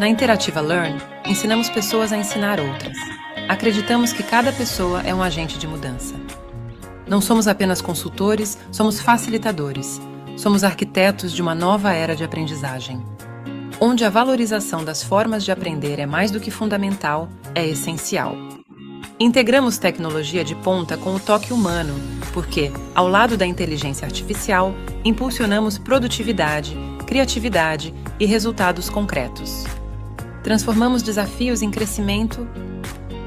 Na Interativa Learn, ensinamos pessoas a ensinar outras. Acreditamos que cada pessoa é um agente de mudança. Não somos apenas consultores, somos facilitadores. Somos arquitetos de uma nova era de aprendizagem. Onde a valorização das formas de aprender é mais do que fundamental, é essencial. Integramos tecnologia de ponta com o toque humano, porque, ao lado da inteligência artificial, impulsionamos produtividade, criatividade e resultados concretos. Transformamos desafios em crescimento.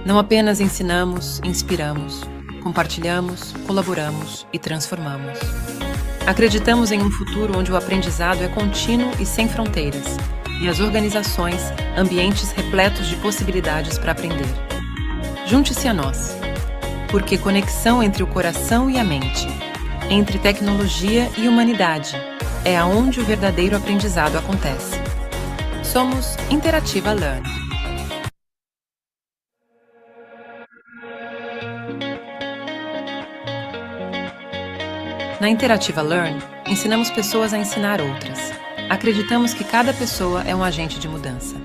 Não apenas ensinamos, inspiramos, compartilhamos, colaboramos e transformamos. Acreditamos em um futuro onde o aprendizado é contínuo e sem fronteiras, e as organizações, ambientes repletos de possibilidades para aprender. Junte-se a nós, porque conexão entre o coração e a mente, entre tecnologia e humanidade, é aonde o verdadeiro aprendizado acontece. Somos Interativa Learn. Na Interativa Learn, ensinamos pessoas a ensinar outras. Acreditamos que cada pessoa é um agente de mudança.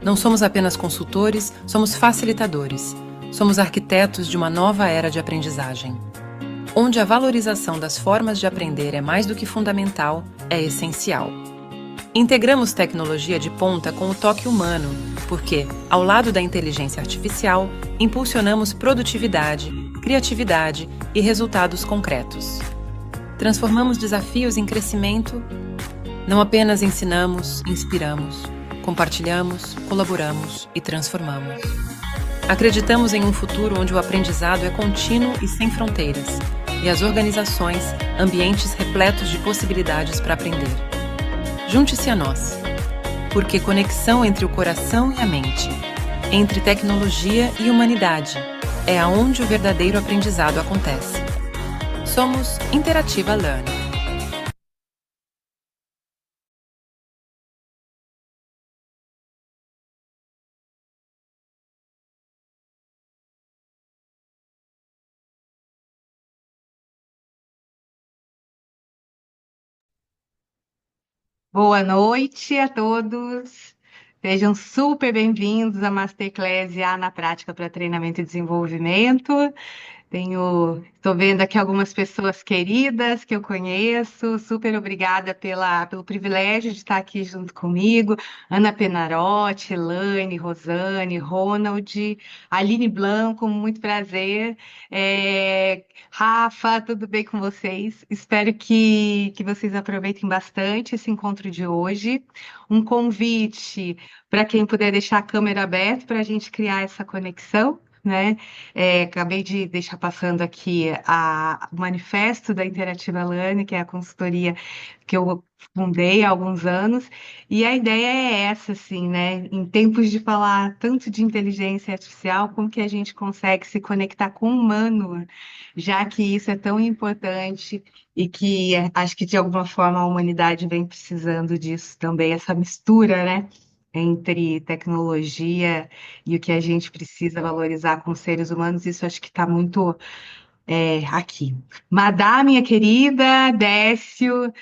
Não somos apenas consultores, somos facilitadores. Somos arquitetos de uma nova era de aprendizagem. Onde a valorização das formas de aprender é mais do que fundamental, é essencial. Integramos tecnologia de ponta com o toque humano, porque, ao lado da inteligência artificial, impulsionamos produtividade, criatividade e resultados concretos. Transformamos desafios em crescimento. Não apenas ensinamos, inspiramos, compartilhamos, colaboramos e transformamos. Acreditamos em um futuro onde o aprendizado é contínuo e sem fronteiras, e as organizações, ambientes repletos de possibilidades para aprender. Junte-se a nós, porque conexão entre o coração e a mente, entre tecnologia e humanidade, é aonde o verdadeiro aprendizado acontece. Somos Interativa Learn. Boa noite a todos. Sejam super bem-vindos à Masterclass IA na Prática para Treinamento e Desenvolvimento. Estou vendo aqui algumas pessoas queridas que eu conheço. Super obrigada pelo privilégio de estar aqui junto comigo. Ana Penarotti, Elaine, Rosane, Ronald, Aline Blanco, muito prazer. Rafa, tudo bem com vocês? Espero que vocês aproveitem bastante esse encontro de hoje. Um convite para quem puder deixar a câmera aberta para a gente criar essa conexão, né? Acabei de deixar passando aqui o manifesto da Interativa Learning, que é a consultoria que eu fundei há alguns anos, e a ideia é essa, assim, né? Em tempos de falar tanto de inteligência artificial, como que a gente consegue se conectar com o humano, já que isso é tão importante e que acho que de alguma forma a humanidade vem precisando disso também, essa mistura, né? Entre tecnologia e o que a gente precisa valorizar com os seres humanos, isso acho que está muito aqui. Madá, minha querida, Décio,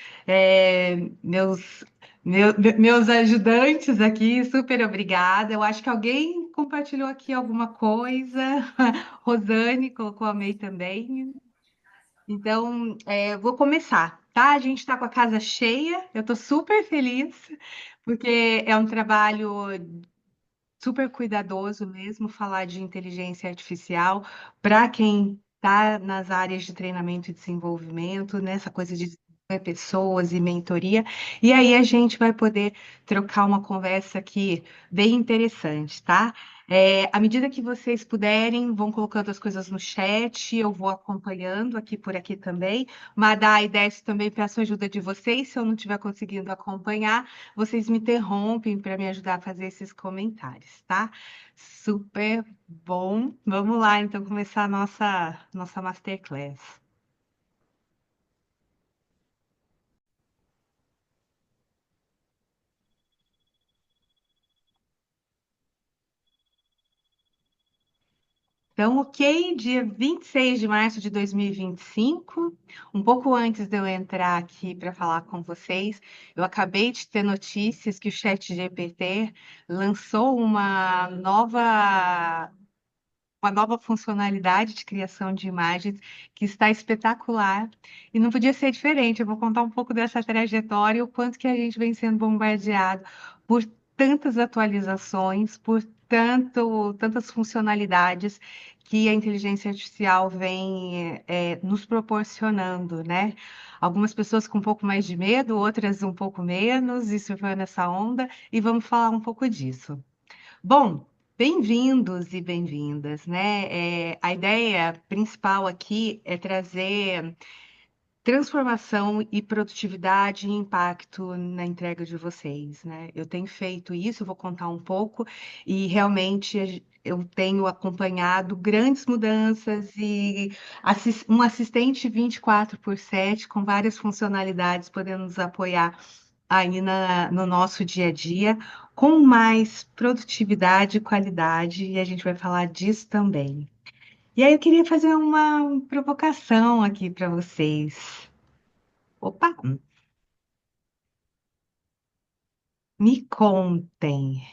meus ajudantes aqui, super obrigada. Eu acho que alguém compartilhou aqui alguma coisa. Rosane colocou a May também. Então, vou começar, tá? A gente está com a casa cheia, eu estou super feliz, porque é um trabalho super cuidadoso mesmo falar de inteligência artificial para quem está nas áreas de treinamento e desenvolvimento, nessa coisa de desenvolver pessoas e mentoria. E aí a gente vai poder trocar uma conversa aqui bem interessante, tá? À medida que vocês puderem, vão colocando as coisas no chat, eu vou acompanhando aqui por aqui também. Madá e Décio também peço a ajuda de vocês, se eu não estiver conseguindo acompanhar vocês me interrompem para me ajudar a fazer esses comentários, tá? Super bom. Vamos lá, então, começar a nossa masterclass. Então, ok, dia 26 de março de 2025, um pouco antes de eu entrar aqui para falar com vocês, eu acabei de ter notícias que o ChatGPT lançou uma nova funcionalidade de criação de imagens que está espetacular e não podia ser diferente. Eu vou contar um pouco dessa trajetória, o quanto que a gente vem sendo bombardeado por tantas atualizações, por tantas funcionalidades que a inteligência artificial vem nos proporcionando, né? Algumas pessoas com um pouco mais de medo, outras um pouco menos, e surfando nessa onda, e vamos falar um pouco disso. Bom, bem-vindos e bem-vindas, né? A ideia principal aqui é trazer transformação e produtividade e impacto na entrega de vocês, né? Eu tenho feito isso, eu vou contar um pouco, e realmente eu tenho acompanhado grandes mudanças e um assistente 24/7 com várias funcionalidades podendo nos apoiar aí no nosso dia a dia, com mais produtividade e qualidade, e a gente vai falar disso também. E aí eu queria fazer uma provocação aqui para vocês. Opa, me contem.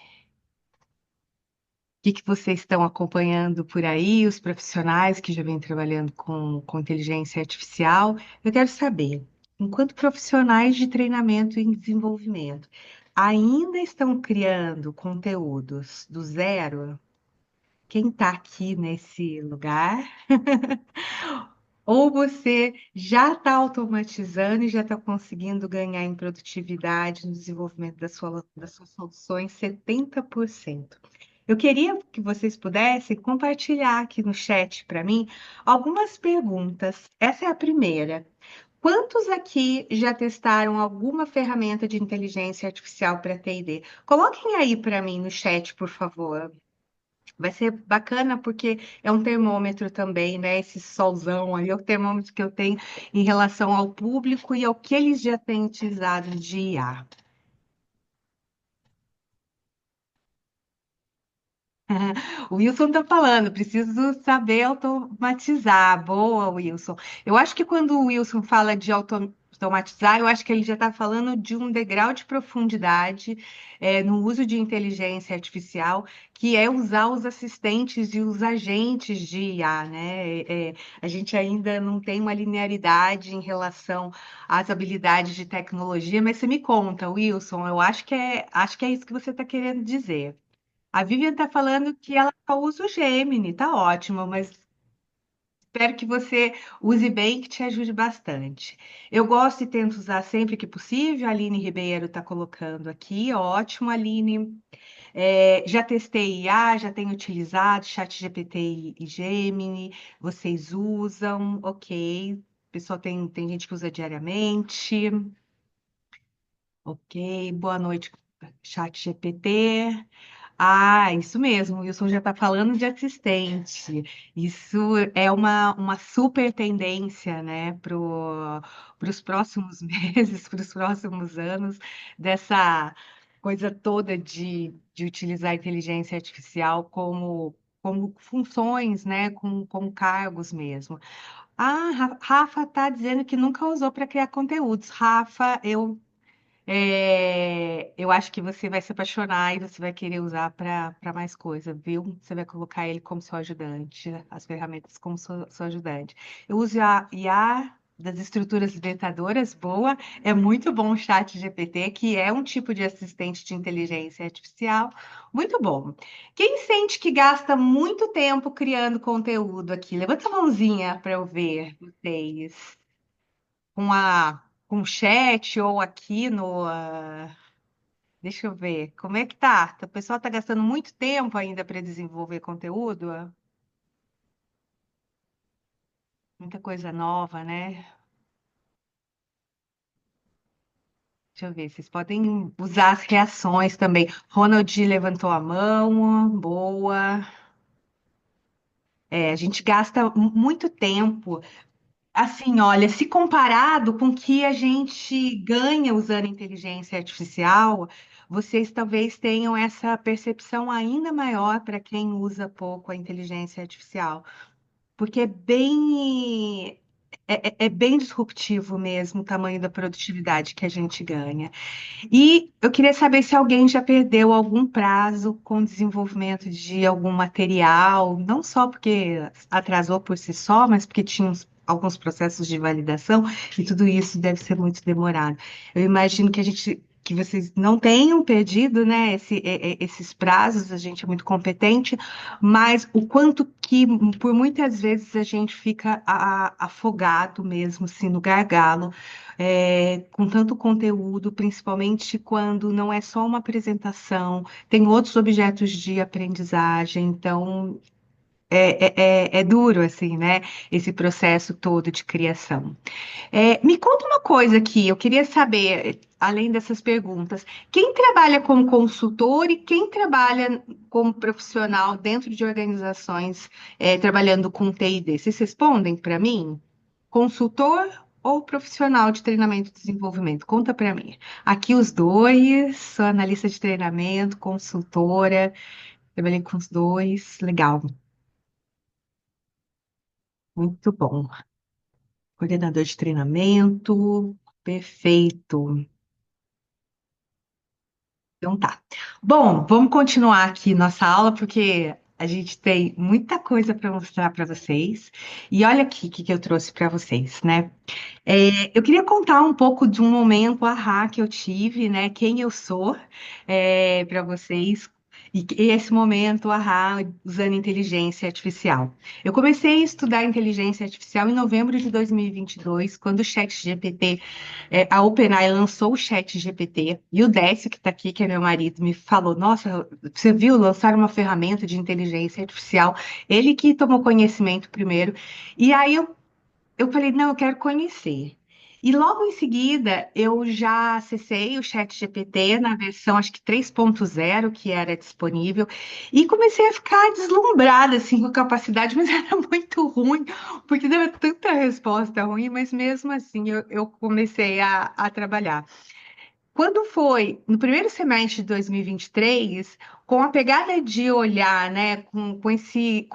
O que que vocês estão acompanhando por aí, os profissionais que já vêm trabalhando com inteligência artificial? Eu quero saber, enquanto profissionais de treinamento e desenvolvimento, ainda estão criando conteúdos do zero? Quem está aqui nesse lugar? Ou você já está automatizando e já está conseguindo ganhar em produtividade no desenvolvimento das suas soluções 70%? Eu queria que vocês pudessem compartilhar aqui no chat para mim algumas perguntas. Essa é a primeira. Quantos aqui já testaram alguma ferramenta de inteligência artificial para T&D? Coloquem aí para mim no chat, por favor. Vai ser bacana porque é um termômetro também, né? Esse solzão aí é o termômetro que eu tenho em relação ao público e ao que eles já têm utilizado de IA. O Wilson está falando, preciso saber automatizar. Boa, Wilson. Eu acho que quando o Wilson fala de automatizar, eu acho que ele já está falando de um degrau de profundidade no uso de inteligência artificial, que é usar os assistentes e os agentes de IA, né? A gente ainda não tem uma linearidade em relação às habilidades de tecnologia, mas você me conta, Wilson, eu acho que é isso que você está querendo dizer. A Vivian está falando que ela só usa o Gemini, tá ótimo, mas espero que você use bem, que te ajude bastante. Eu gosto e tento usar sempre que possível. A Aline Ribeiro está colocando aqui, ótimo, Aline. Já testei IA, já tenho utilizado ChatGPT e Gemini. Vocês usam, ok. O pessoal tem gente que usa diariamente. Ok, boa noite, ChatGPT. Ah, isso mesmo, o Wilson já está falando de assistente. Isso é uma super tendência, né, para os próximos meses, para os próximos anos, dessa coisa toda de utilizar a inteligência artificial como funções, né, como cargos mesmo. Ah, Rafa está dizendo que nunca usou para criar conteúdos. Rafa, eu acho que você vai se apaixonar e você vai querer usar para mais coisa, viu? Você vai colocar ele como seu ajudante, as ferramentas como seu ajudante. Eu uso a IA das estruturas libertadoras, boa. É muito bom o chat GPT, que é um tipo de assistente de inteligência artificial. Muito bom. Quem sente que gasta muito tempo criando conteúdo aqui? Levanta a mãozinha para eu ver vocês com o chat ou aqui no. Deixa eu ver, como é que tá? O pessoal tá gastando muito tempo ainda para desenvolver conteúdo? Muita coisa nova, né? Deixa eu ver, vocês podem usar as reações também. Ronald levantou a mão, boa. A gente gasta muito tempo. Assim, olha, se comparado com o que a gente ganha usando inteligência artificial, vocês talvez tenham essa percepção ainda maior para quem usa pouco a inteligência artificial, porque é bem disruptivo mesmo o tamanho da produtividade que a gente ganha. E eu queria saber se alguém já perdeu algum prazo com o desenvolvimento de algum material, não só porque atrasou por si só, mas porque tinha alguns processos de validação e tudo isso deve ser muito demorado. Eu imagino que vocês não tenham perdido, né, esses prazos, a gente é muito competente, mas o quanto que por muitas vezes a gente fica afogado mesmo, assim, no gargalo com tanto conteúdo, principalmente quando não é só uma apresentação, tem outros objetos de aprendizagem, então é duro, assim, né? Esse processo todo de criação. Me conta uma coisa aqui, eu queria saber, além dessas perguntas, quem trabalha como consultor e quem trabalha como profissional dentro de organizações trabalhando com TI&D? Vocês respondem para mim? Consultor ou profissional de treinamento e desenvolvimento? Conta para mim. Aqui os dois, sou analista de treinamento, consultora, trabalhei com os dois, legal, muito bom. Coordenador de treinamento, perfeito. Então tá. Bom, vamos continuar aqui nossa aula, porque a gente tem muita coisa para mostrar para vocês. E olha aqui o que eu trouxe para vocês, né? Eu queria contar um pouco de um momento ahá que eu tive, né? Quem eu sou, para vocês. E esse momento ahá usando inteligência artificial. Eu comecei a estudar inteligência artificial em novembro de 2022, quando o ChatGPT, a OpenAI lançou o ChatGPT, e o Décio, que está aqui, que é meu marido, me falou: Nossa, você viu lançar uma ferramenta de inteligência artificial? Ele que tomou conhecimento primeiro. E aí eu falei, não, eu quero conhecer. E logo em seguida, eu já acessei o ChatGPT na versão, acho que 3.0 que era disponível, e comecei a ficar deslumbrada, assim, com a capacidade, mas era muito ruim, porque dava tanta resposta ruim, mas mesmo assim eu comecei a trabalhar. Quando foi no primeiro semestre de 2023, com a pegada de olhar, né, com esse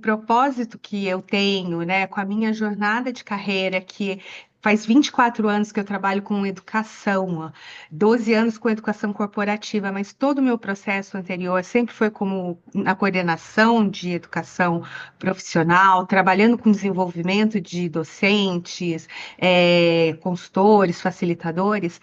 propósito que eu tenho, né, com a minha jornada de carreira, que faz 24 anos que eu trabalho com educação, ó, 12 anos com educação corporativa, mas todo o meu processo anterior sempre foi como na coordenação de educação profissional, trabalhando com desenvolvimento de docentes, consultores, facilitadores.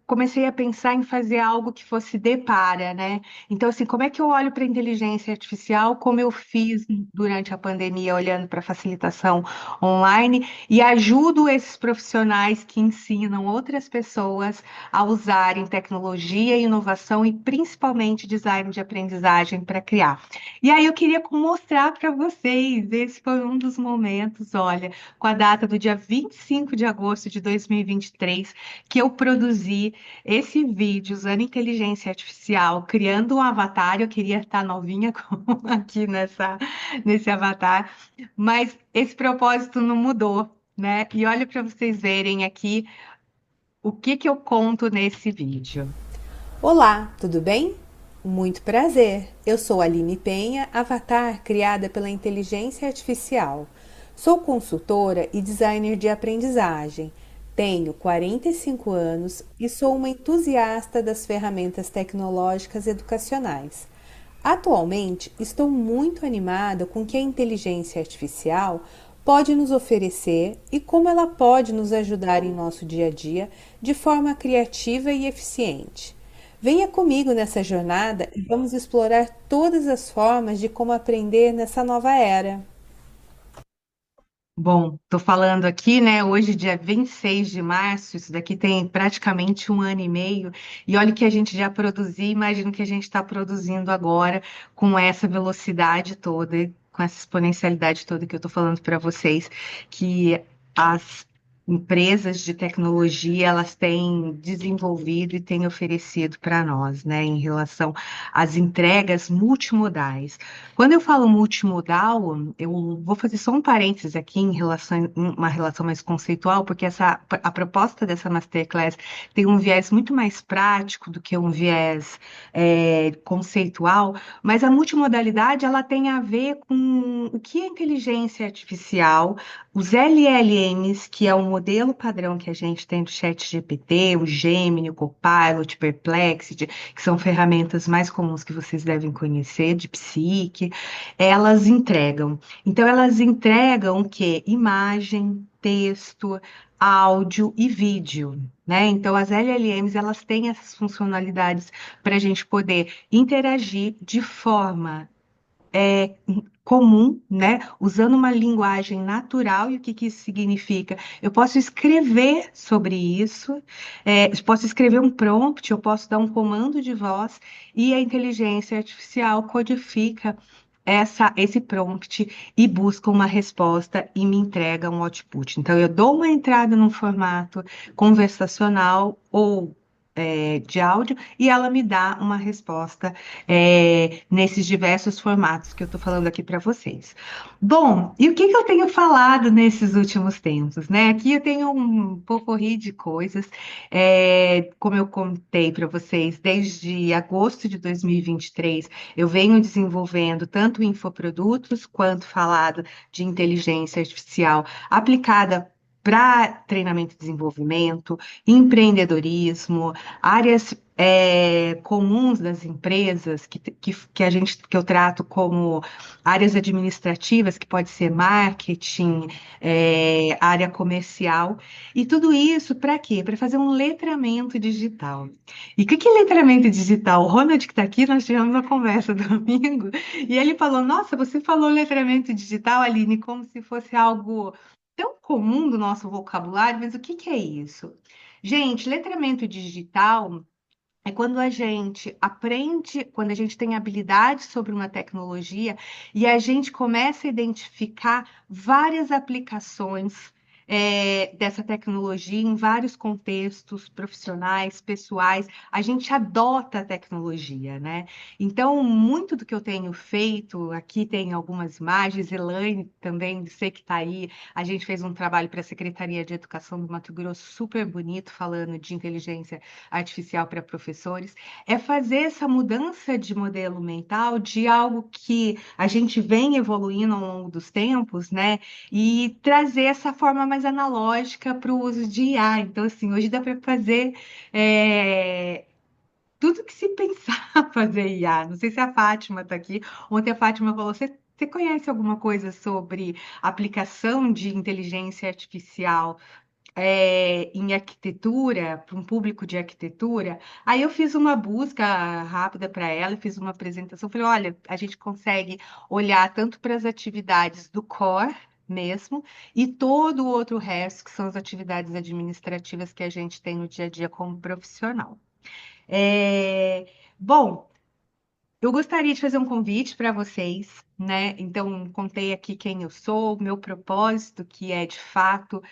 Comecei a pensar em fazer algo que fosse de para, né? Então, assim, como é que eu olho para a inteligência artificial, como eu fiz durante a pandemia, olhando para a facilitação online, e ajudo esses profissionais que ensinam outras pessoas a usarem tecnologia, inovação e principalmente design de aprendizagem para criar. E aí eu queria mostrar para vocês, esse foi um dos momentos, olha, com a data do dia 25 de agosto de 2023, que eu produzi esse vídeo usando inteligência artificial, criando um avatar. Eu queria estar novinha aqui nesse avatar, mas esse propósito não mudou, né? E olha para vocês verem aqui o que que eu conto nesse vídeo. Olá, tudo bem? Muito prazer. Eu sou Aline Penha, avatar criada pela inteligência artificial. Sou consultora e designer de aprendizagem. Tenho 45 anos e sou uma entusiasta das ferramentas tecnológicas educacionais. Atualmente, estou muito animada com o que a inteligência artificial pode nos oferecer e como ela pode nos ajudar em nosso dia a dia de forma criativa e eficiente. Venha comigo nessa jornada e vamos explorar todas as formas de como aprender nessa nova era. Bom, estou falando aqui, né? Hoje, dia 26 de março, isso daqui tem praticamente um ano e meio, e olha o que a gente já produziu, imagino que a gente está produzindo agora com essa velocidade toda, com essa exponencialidade toda que eu estou falando para vocês, que as empresas de tecnologia elas têm desenvolvido e têm oferecido para nós, né, em relação às entregas multimodais. Quando eu falo multimodal, eu vou fazer só um parênteses aqui em relação uma relação mais conceitual, porque a proposta dessa masterclass tem um viés muito mais prático do que um viés conceitual, mas a multimodalidade ela tem a ver com o que é inteligência artificial, os LLMs, que é o modelo padrão que a gente tem do ChatGPT, o Gemini, o Copilot, Perplexity, que são ferramentas mais comuns que vocês devem conhecer, de psique, elas entregam. Então, elas entregam o quê? Imagem, texto, áudio e vídeo. Né? Então, as LLMs elas têm essas funcionalidades para a gente poder interagir de forma comum, né? Usando uma linguagem natural. E o que que isso significa? Eu posso escrever sobre isso, eu posso escrever um prompt, eu posso dar um comando de voz e a inteligência artificial codifica esse prompt e busca uma resposta e me entrega um output. Então, eu dou uma entrada num formato conversacional ou de áudio e ela me dá uma resposta nesses diversos formatos que eu estou falando aqui para vocês. Bom, e o que que eu tenho falado nesses últimos tempos, né? Aqui eu tenho um potpourri de coisas, como eu contei para vocês, desde agosto de 2023, eu venho desenvolvendo tanto infoprodutos quanto falado de inteligência artificial aplicada para treinamento e desenvolvimento, empreendedorismo, áreas comuns das empresas que eu trato como áreas administrativas, que pode ser marketing, área comercial, e tudo isso para quê? Para fazer um letramento digital. E o que é letramento digital? O Ronald, que está aqui, nós tivemos uma conversa domingo, e ele falou: Nossa, você falou letramento digital, Aline, como se fosse algo tão comum do nosso vocabulário, mas o que que é isso? Gente, letramento digital é quando a gente aprende, quando a gente tem habilidade sobre uma tecnologia e a gente começa a identificar várias aplicações dessa tecnologia em vários contextos profissionais, pessoais. A gente adota a tecnologia, né? Então, muito do que eu tenho feito, aqui tem algumas imagens, Elaine também, sei que está aí. A gente fez um trabalho para a Secretaria de Educação do Mato Grosso, super bonito, falando de inteligência artificial para professores, é fazer essa mudança de modelo mental de algo que a gente vem evoluindo ao longo dos tempos, né? E trazer essa forma mais analógica para o uso de IA. Então, assim, hoje dá para fazer tudo que se pensar fazer IA. Não sei se a Fátima está aqui. Ontem a Fátima falou: Você conhece alguma coisa sobre aplicação de inteligência artificial em arquitetura, para um público de arquitetura? Aí eu fiz uma busca rápida para ela, fiz uma apresentação, falei: olha, a gente consegue olhar tanto para as atividades do core mesmo, e todo o outro resto, que são as atividades administrativas que a gente tem no dia a dia como profissional. É, Bom, eu gostaria de fazer um convite para vocês, né? Então, contei aqui quem eu sou, meu propósito, que é, de fato,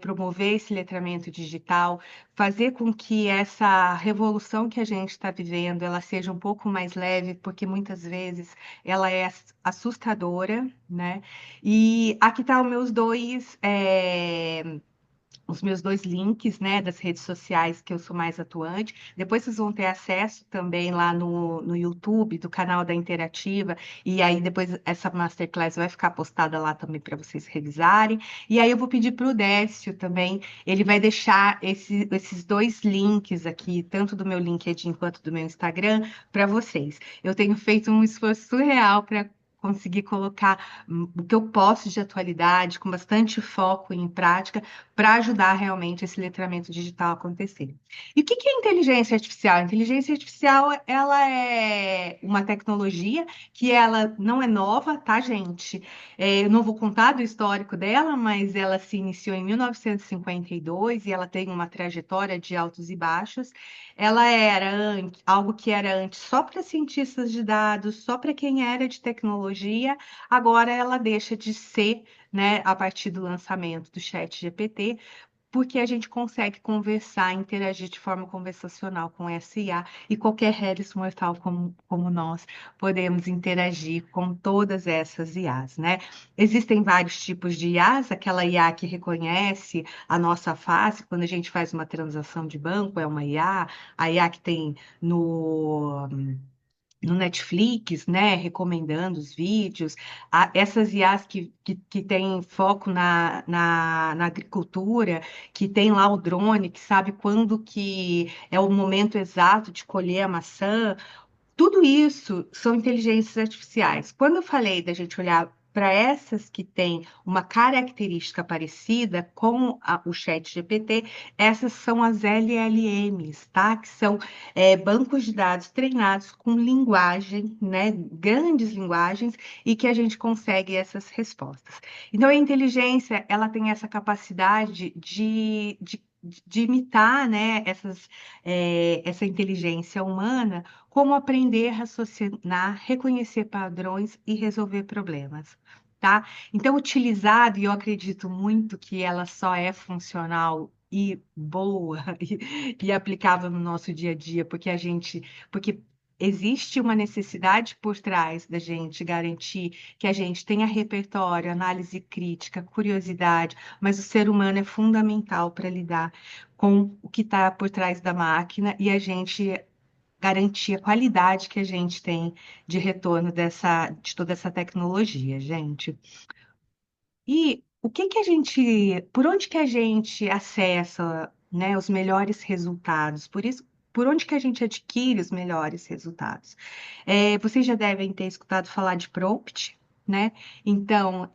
promover esse letramento digital, fazer com que essa revolução que a gente está vivendo, ela seja um pouco mais leve, porque muitas vezes ela é assustadora, né? E aqui estão os meus dois links, né, das redes sociais que eu sou mais atuante. Depois vocês vão ter acesso também lá no YouTube, do canal da Interativa, e aí depois essa Masterclass vai ficar postada lá também para vocês revisarem. E aí eu vou pedir para o Décio também, ele vai deixar esses dois links aqui, tanto do meu LinkedIn quanto do meu Instagram, para vocês. Eu tenho feito um esforço surreal para conseguir colocar o que eu posso de atualidade, com bastante foco em prática, para ajudar realmente esse letramento digital a acontecer. E o que que é inteligência artificial? A inteligência artificial, ela é uma tecnologia que ela não é nova, tá, gente? Eu não vou contar do histórico dela, mas ela se iniciou em 1952 e ela tem uma trajetória de altos e baixos. Ela era algo que era antes só para cientistas de dados, só para quem era de tecnologia, agora ela deixa de ser, né, a partir do lançamento do ChatGPT, porque a gente consegue conversar, interagir de forma conversacional com essa IA e qualquer Harris mortal como nós podemos interagir com todas essas IAs, né? Existem vários tipos de IAs, aquela IA que reconhece a nossa face quando a gente faz uma transação de banco é uma IA, a IA que tem no Netflix, né, recomendando os vídeos, essas IAs que têm foco na agricultura, que tem lá o drone, que sabe quando que é o momento exato de colher a maçã, tudo isso são inteligências artificiais. Quando eu falei da gente olhar para essas que têm uma característica parecida com o chat GPT, essas são as LLMs, tá? Que são bancos de dados treinados com linguagem, né? Grandes linguagens, e que a gente consegue essas respostas. Então, a inteligência, ela tem essa capacidade de imitar, né, essa inteligência humana, como aprender a raciocinar, reconhecer padrões e resolver problemas, tá? Então, utilizado, e eu acredito muito que ela só é funcional e boa e aplicável no nosso dia a dia, porque existe uma necessidade por trás da gente garantir que a gente tenha repertório, análise crítica, curiosidade, mas o ser humano é fundamental para lidar com o que está por trás da máquina e a gente garantir a qualidade que a gente tem de retorno de toda essa tecnologia, gente. E por onde que a gente acessa, né, os melhores resultados? Por onde que a gente adquire os melhores resultados? Vocês já devem ter escutado falar de prompt, né? Então,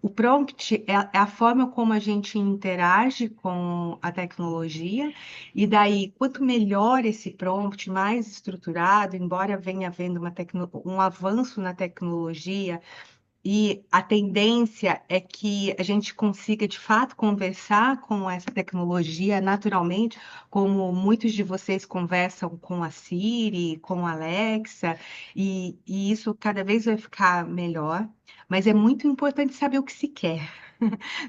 o prompt é a forma como a gente interage com a tecnologia, e daí, quanto melhor esse prompt, mais estruturado, embora venha havendo um avanço na tecnologia, e a tendência é que a gente consiga, de fato, conversar com essa tecnologia naturalmente, como muitos de vocês conversam com a Siri, com a Alexa, e isso cada vez vai ficar melhor. Mas é muito importante saber o que se quer.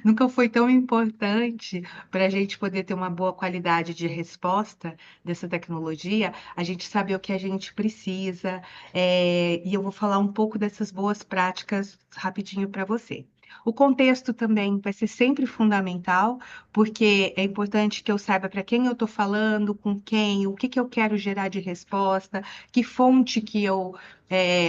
Nunca foi tão importante para a gente poder ter uma boa qualidade de resposta dessa tecnologia, a gente saber o que a gente precisa, e eu vou falar um pouco dessas boas práticas rapidinho para você. O contexto também vai ser sempre fundamental, porque é importante que eu saiba para quem eu estou falando, com quem, o que que eu quero gerar de resposta, que fonte que eu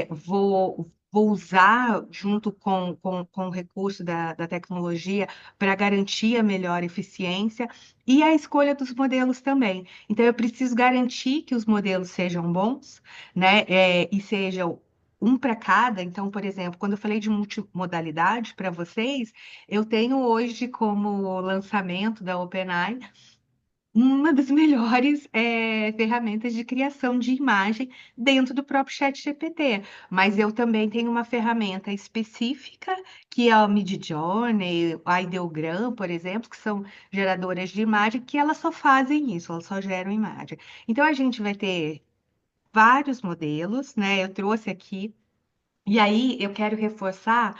vou usar junto com o recurso da tecnologia para garantir a melhor eficiência e a escolha dos modelos também. Então, eu preciso garantir que os modelos sejam bons, né, e sejam um para cada. Então, por exemplo, quando eu falei de multimodalidade para vocês, eu tenho hoje como lançamento da OpenAI uma das melhores ferramentas de criação de imagem dentro do próprio ChatGPT. Mas eu também tenho uma ferramenta específica, que é o Midjourney, a Ideogram, por exemplo, que são geradoras de imagem, que elas só fazem isso, elas só geram imagem. Então, a gente vai ter vários modelos, né? Eu trouxe aqui. E aí, eu quero reforçar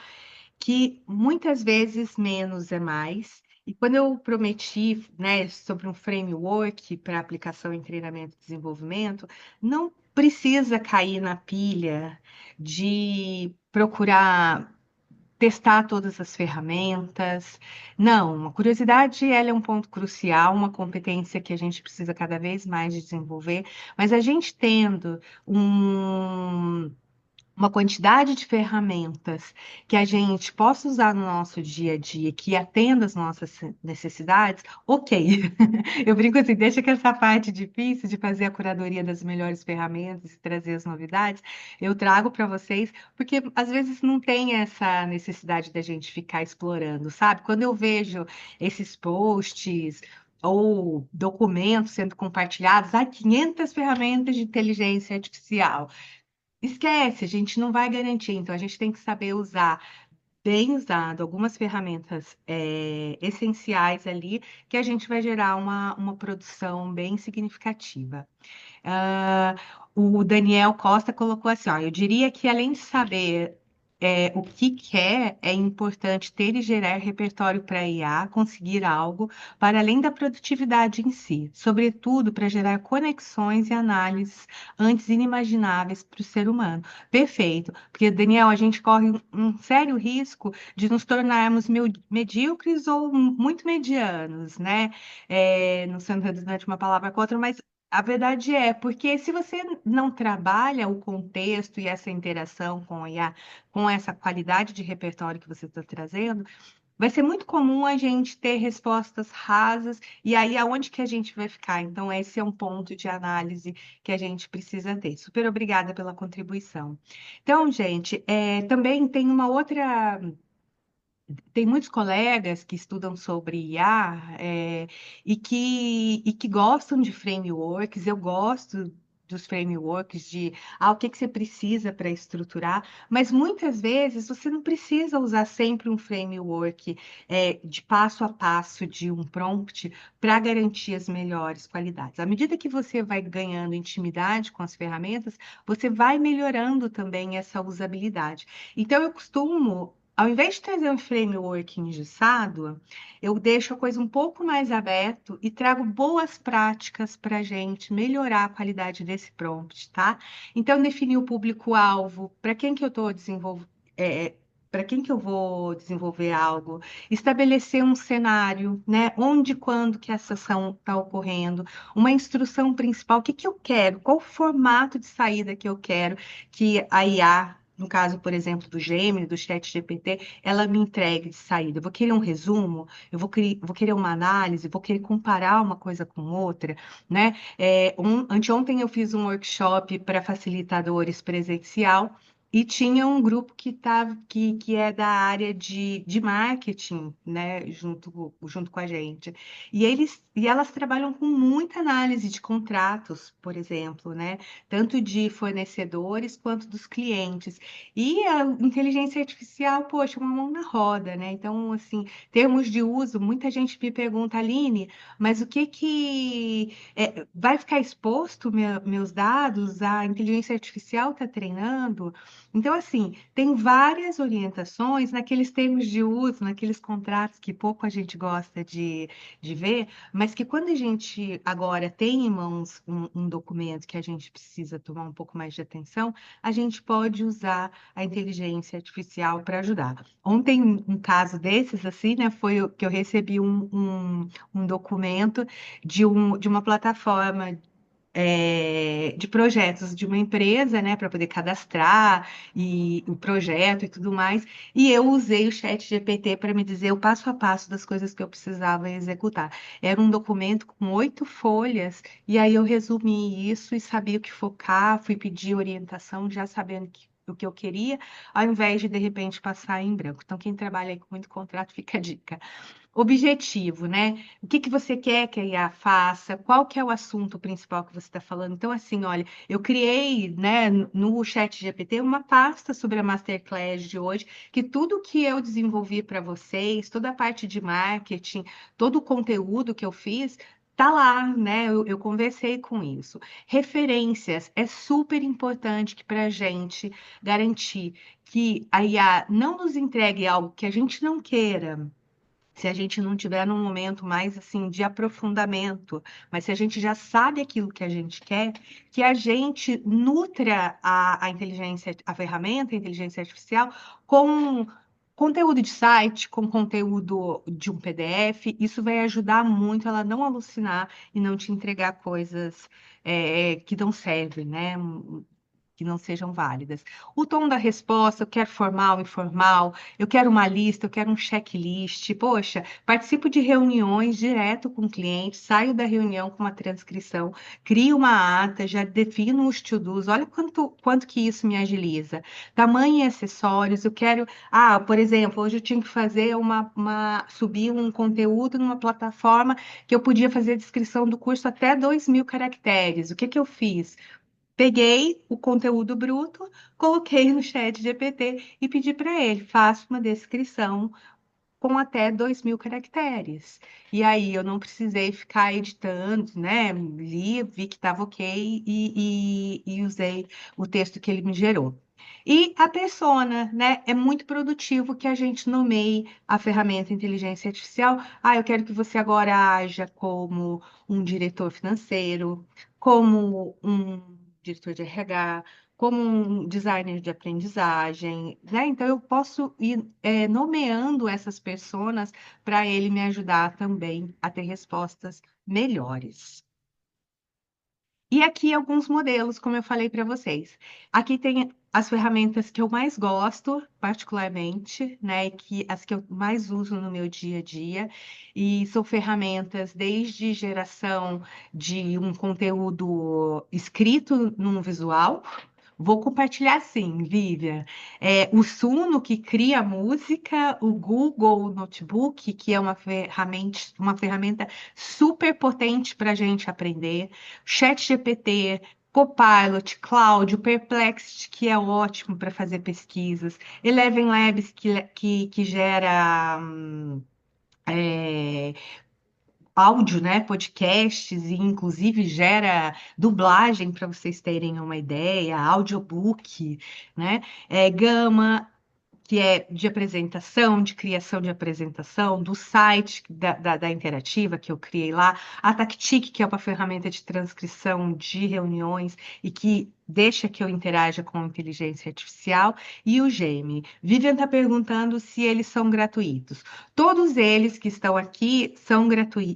que muitas vezes menos é mais. E quando eu prometi, né, sobre um framework para aplicação em treinamento e desenvolvimento, não precisa cair na pilha de procurar testar todas as ferramentas. Não, a curiosidade, ela é um ponto crucial, uma competência que a gente precisa cada vez mais de desenvolver, mas a gente tendo uma quantidade de ferramentas que a gente possa usar no nosso dia a dia, que atenda às nossas necessidades, ok. Eu brinco assim, deixa que essa parte difícil de fazer a curadoria das melhores ferramentas e trazer as novidades, eu trago para vocês, porque às vezes não tem essa necessidade da gente ficar explorando, sabe? Quando eu vejo esses posts ou documentos sendo compartilhados, 500 ferramentas de inteligência artificial. Esquece, a gente não vai garantir, então a gente tem que saber usar, bem usado, algumas ferramentas essenciais ali, que a gente vai gerar uma produção bem significativa. Ah, o Daniel Costa colocou assim, ó, eu diria que além de saber o que quer, é importante ter e gerar repertório para IA conseguir algo para além da produtividade em si, sobretudo para gerar conexões e análises antes inimagináveis para o ser humano. Perfeito, porque, Daniel, a gente corre um sério risco de nos tornarmos medíocres ou muito medianos, né? Não sendo redundante uma palavra com outra, mas a verdade é, porque se você não trabalha o contexto e essa interação com a IA, com essa qualidade de repertório que você está trazendo, vai ser muito comum a gente ter respostas rasas, e aí aonde que a gente vai ficar? Então, esse é um ponto de análise que a gente precisa ter. Super obrigada pela contribuição. Então, gente, também tem uma outra. Tem muitos colegas que estudam sobre IA, e que gostam de frameworks. Eu gosto dos frameworks de o que que você precisa para estruturar, mas muitas vezes você não precisa usar sempre um framework de passo a passo de um prompt para garantir as melhores qualidades. À medida que você vai ganhando intimidade com as ferramentas, você vai melhorando também essa usabilidade. Então, eu costumo, ao invés de trazer um framework engessado, eu deixo a coisa um pouco mais aberto e trago boas práticas para a gente melhorar a qualidade desse prompt, tá? Então, definir o público-alvo, para quem que eu estou desenvolvendo. Para quem que eu vou desenvolver algo, estabelecer um cenário, né? Onde, quando que essa ação está ocorrendo, uma instrução principal, o que que eu quero, qual o formato de saída que eu quero que a IA, no caso, por exemplo, do Gemini, do ChatGPT, ela me entregue de saída. Eu vou querer um resumo, vou querer uma análise, vou querer comparar uma coisa com outra, né? Anteontem eu fiz um workshop para facilitadores presencial e tinha um grupo que é da área de marketing, né, junto com a gente. E elas trabalham com muita análise de contratos, por exemplo, né? Tanto de fornecedores quanto dos clientes. E a inteligência artificial, poxa, uma mão na roda, né? Então, assim, termos de uso, muita gente me pergunta, Aline, mas o que vai ficar exposto meus dados? A inteligência artificial está treinando? Então, assim, tem várias orientações naqueles termos de uso, naqueles contratos que pouco a gente gosta de ver, mas que quando a gente agora tem em mãos um documento que a gente precisa tomar um pouco mais de atenção, a gente pode usar a inteligência artificial para ajudar. Ontem, um caso desses, assim, né, foi que eu recebi um documento de uma plataforma de projetos de uma empresa, né, para poder cadastrar e o projeto e tudo mais. E eu usei o chat GPT para me dizer o passo a passo das coisas que eu precisava executar. Era um documento com 8 folhas, e aí eu resumi isso e sabia o que focar, fui pedir orientação, já sabendo o que eu queria, ao invés de repente passar em branco. Então, quem trabalha aí com muito contrato, fica a dica. Objetivo, né? O que que você quer que a IA faça? Qual que é o assunto principal que você está falando? Então, assim, olha, eu criei, né, no chat GPT uma pasta sobre a Masterclass de hoje, que tudo que eu desenvolvi para vocês, toda a parte de marketing, todo o conteúdo que eu fiz, tá lá, né? Eu conversei com isso. Referências é super importante que para a gente garantir que a IA não nos entregue algo que a gente não queira, se a gente não tiver num momento mais assim de aprofundamento, mas se a gente já sabe aquilo que a gente quer, que a gente nutra a inteligência, a ferramenta, a inteligência artificial, com conteúdo de site, com conteúdo de um PDF. Isso vai ajudar muito ela não alucinar e não te entregar coisas que não servem, né? Que não sejam válidas. O tom da resposta, eu quero formal, informal, eu quero uma lista, eu quero um checklist. Poxa, participo de reuniões direto com o cliente, saio da reunião com uma transcrição, crio uma ata, já defino os to-dos. Olha quanto que isso me agiliza. Tamanho e acessórios, eu quero. Por exemplo, hoje eu tinha que fazer subir um conteúdo numa plataforma que eu podia fazer a descrição do curso até 2.000 caracteres. O que que eu fiz? Peguei o conteúdo bruto, coloquei no chat GPT e pedi para ele, faça uma descrição com até 2.000 caracteres. E aí eu não precisei ficar editando, né? Li, vi que estava ok e usei o texto que ele me gerou. E a persona, né? É muito produtivo que a gente nomeie a ferramenta inteligência artificial. Ah, eu quero que você agora haja como um diretor financeiro, como um diretor de RH, como um designer de aprendizagem, né? Então eu posso ir nomeando essas personas para ele me ajudar também a ter respostas melhores. E aqui alguns modelos, como eu falei para vocês. Aqui tem as ferramentas que eu mais gosto, particularmente, né, que as que eu mais uso no meu dia a dia, e são ferramentas desde geração de um conteúdo escrito num visual. Vou compartilhar sim, Vivian. O Suno, que cria música, o Google Notebook, que é uma ferramenta super potente para a gente aprender, ChatGPT, Copilot, Cloud, o Perplexity, que é ótimo para fazer pesquisas, Eleven Labs, que gera é, áudio, né, podcasts e inclusive gera dublagem para vocês terem uma ideia, audiobook, né? Gama, que é de apresentação, de criação de apresentação, do site da Interativa que eu criei lá, a Tactic, que é uma ferramenta de transcrição de reuniões e que deixa que eu interaja com a inteligência artificial, e o Gemi. Vivian está perguntando se eles são gratuitos. Todos eles que estão aqui são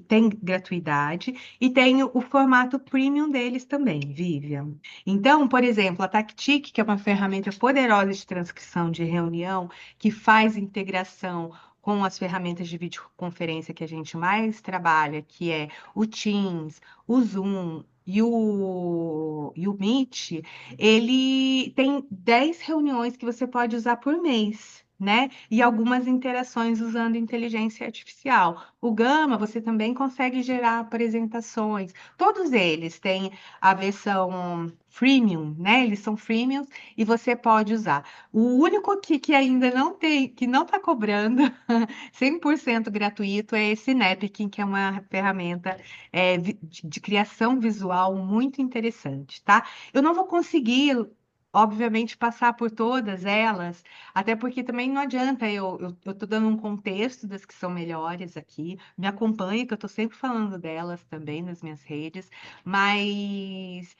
têm gratuidade e tem o formato premium deles também, Vivian. Então, por exemplo, a Tactic, que é uma ferramenta poderosa de transcrição de reunião, que faz integração com as ferramentas de videoconferência que a gente mais trabalha, que é o Teams, o Zoom e o Meet, ele tem 10 reuniões que você pode usar por mês. Né? E algumas interações usando inteligência artificial. O Gama, você também consegue gerar apresentações. Todos eles têm a versão freemium, né? Eles são freemiums e você pode usar. O único que ainda não tem, que não está cobrando 100% gratuito é esse Napkin, que é uma ferramenta de criação visual muito interessante, tá? Eu não vou conseguir, obviamente, passar por todas elas, até porque também não adianta, eu tô dando um contexto das que são melhores aqui, me acompanhe, que eu tô sempre falando delas também nas minhas redes, mas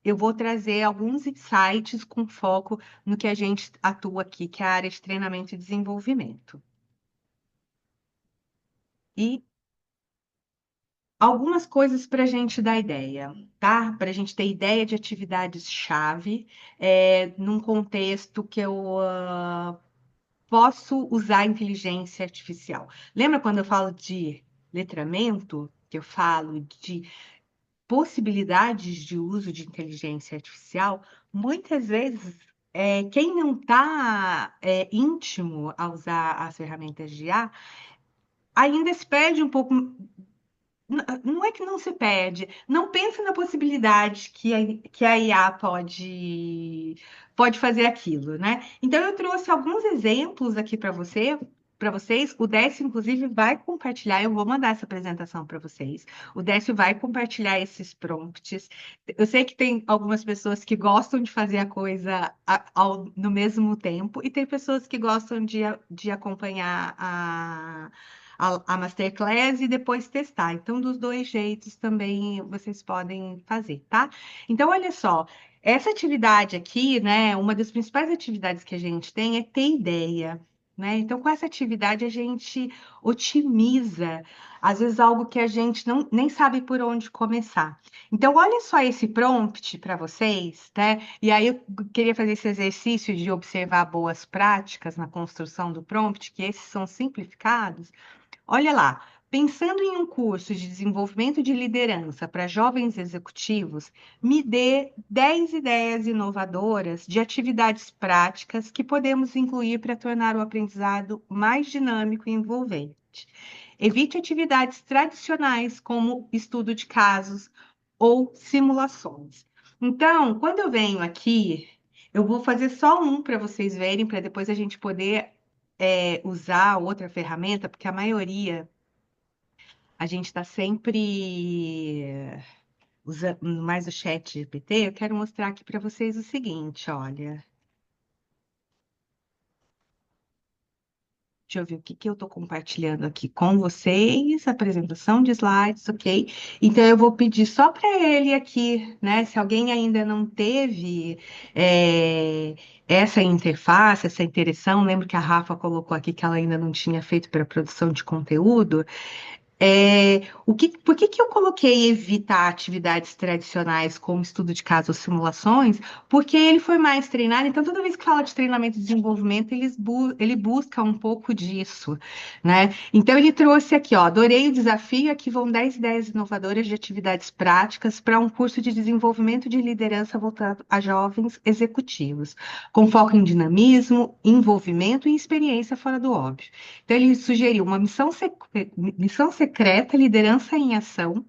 eu vou trazer alguns insights com foco no que a gente atua aqui, que é a área de treinamento e desenvolvimento. E algumas coisas para a gente dar ideia, tá? Para a gente ter ideia de atividades-chave, num contexto que eu posso usar a inteligência artificial. Lembra quando eu falo de letramento, que eu falo de possibilidades de uso de inteligência artificial? Muitas vezes, quem não está íntimo a usar as ferramentas de IA ainda se perde um pouco. Não é que não se perde, não pensa na possibilidade que a IA pode fazer aquilo, né? Então eu trouxe alguns exemplos aqui para vocês. O Décio, inclusive, vai compartilhar, eu vou mandar essa apresentação para vocês. O Décio vai compartilhar esses prompts. Eu sei que tem algumas pessoas que gostam de fazer a coisa no mesmo tempo, e tem pessoas que gostam de acompanhar a masterclass e depois testar. Então, dos dois jeitos também vocês podem fazer, tá? Então, olha só, essa atividade aqui, né? Uma das principais atividades que a gente tem é ter ideia. Né? Então, com essa atividade, a gente otimiza, às vezes, algo que a gente nem sabe por onde começar. Então, olha só esse prompt para vocês, né? E aí, eu queria fazer esse exercício de observar boas práticas na construção do prompt, que esses são simplificados. Olha lá, pensando em um curso de desenvolvimento de liderança para jovens executivos, me dê 10 ideias inovadoras de atividades práticas que podemos incluir para tornar o aprendizado mais dinâmico e envolvente. Evite atividades tradicionais, como estudo de casos ou simulações. Então, quando eu venho aqui, eu vou fazer só um para vocês verem, para depois a gente poder usar outra ferramenta, porque a maioria a gente está sempre usando mais o chat GPT. Eu quero mostrar aqui para vocês o seguinte, olha. Deixa eu ver o que que eu estou compartilhando aqui com vocês. Apresentação de slides, ok? Então, eu vou pedir só para ele aqui, né? Se alguém ainda não teve essa interface, essa interação, lembro que a Rafa colocou aqui que ela ainda não tinha feito para produção de conteúdo. Por que que eu coloquei evitar atividades tradicionais como estudo de caso ou simulações? Porque ele foi mais treinado, então toda vez que fala de treinamento e desenvolvimento, ele busca um pouco disso, né? Então ele trouxe aqui, ó, adorei o desafio, aqui vão 10 ideias inovadoras de atividades práticas para um curso de desenvolvimento de liderança voltado a jovens executivos, com foco em dinamismo, envolvimento e experiência fora do óbvio. Então, ele sugeriu uma missão secreta, liderança em ação.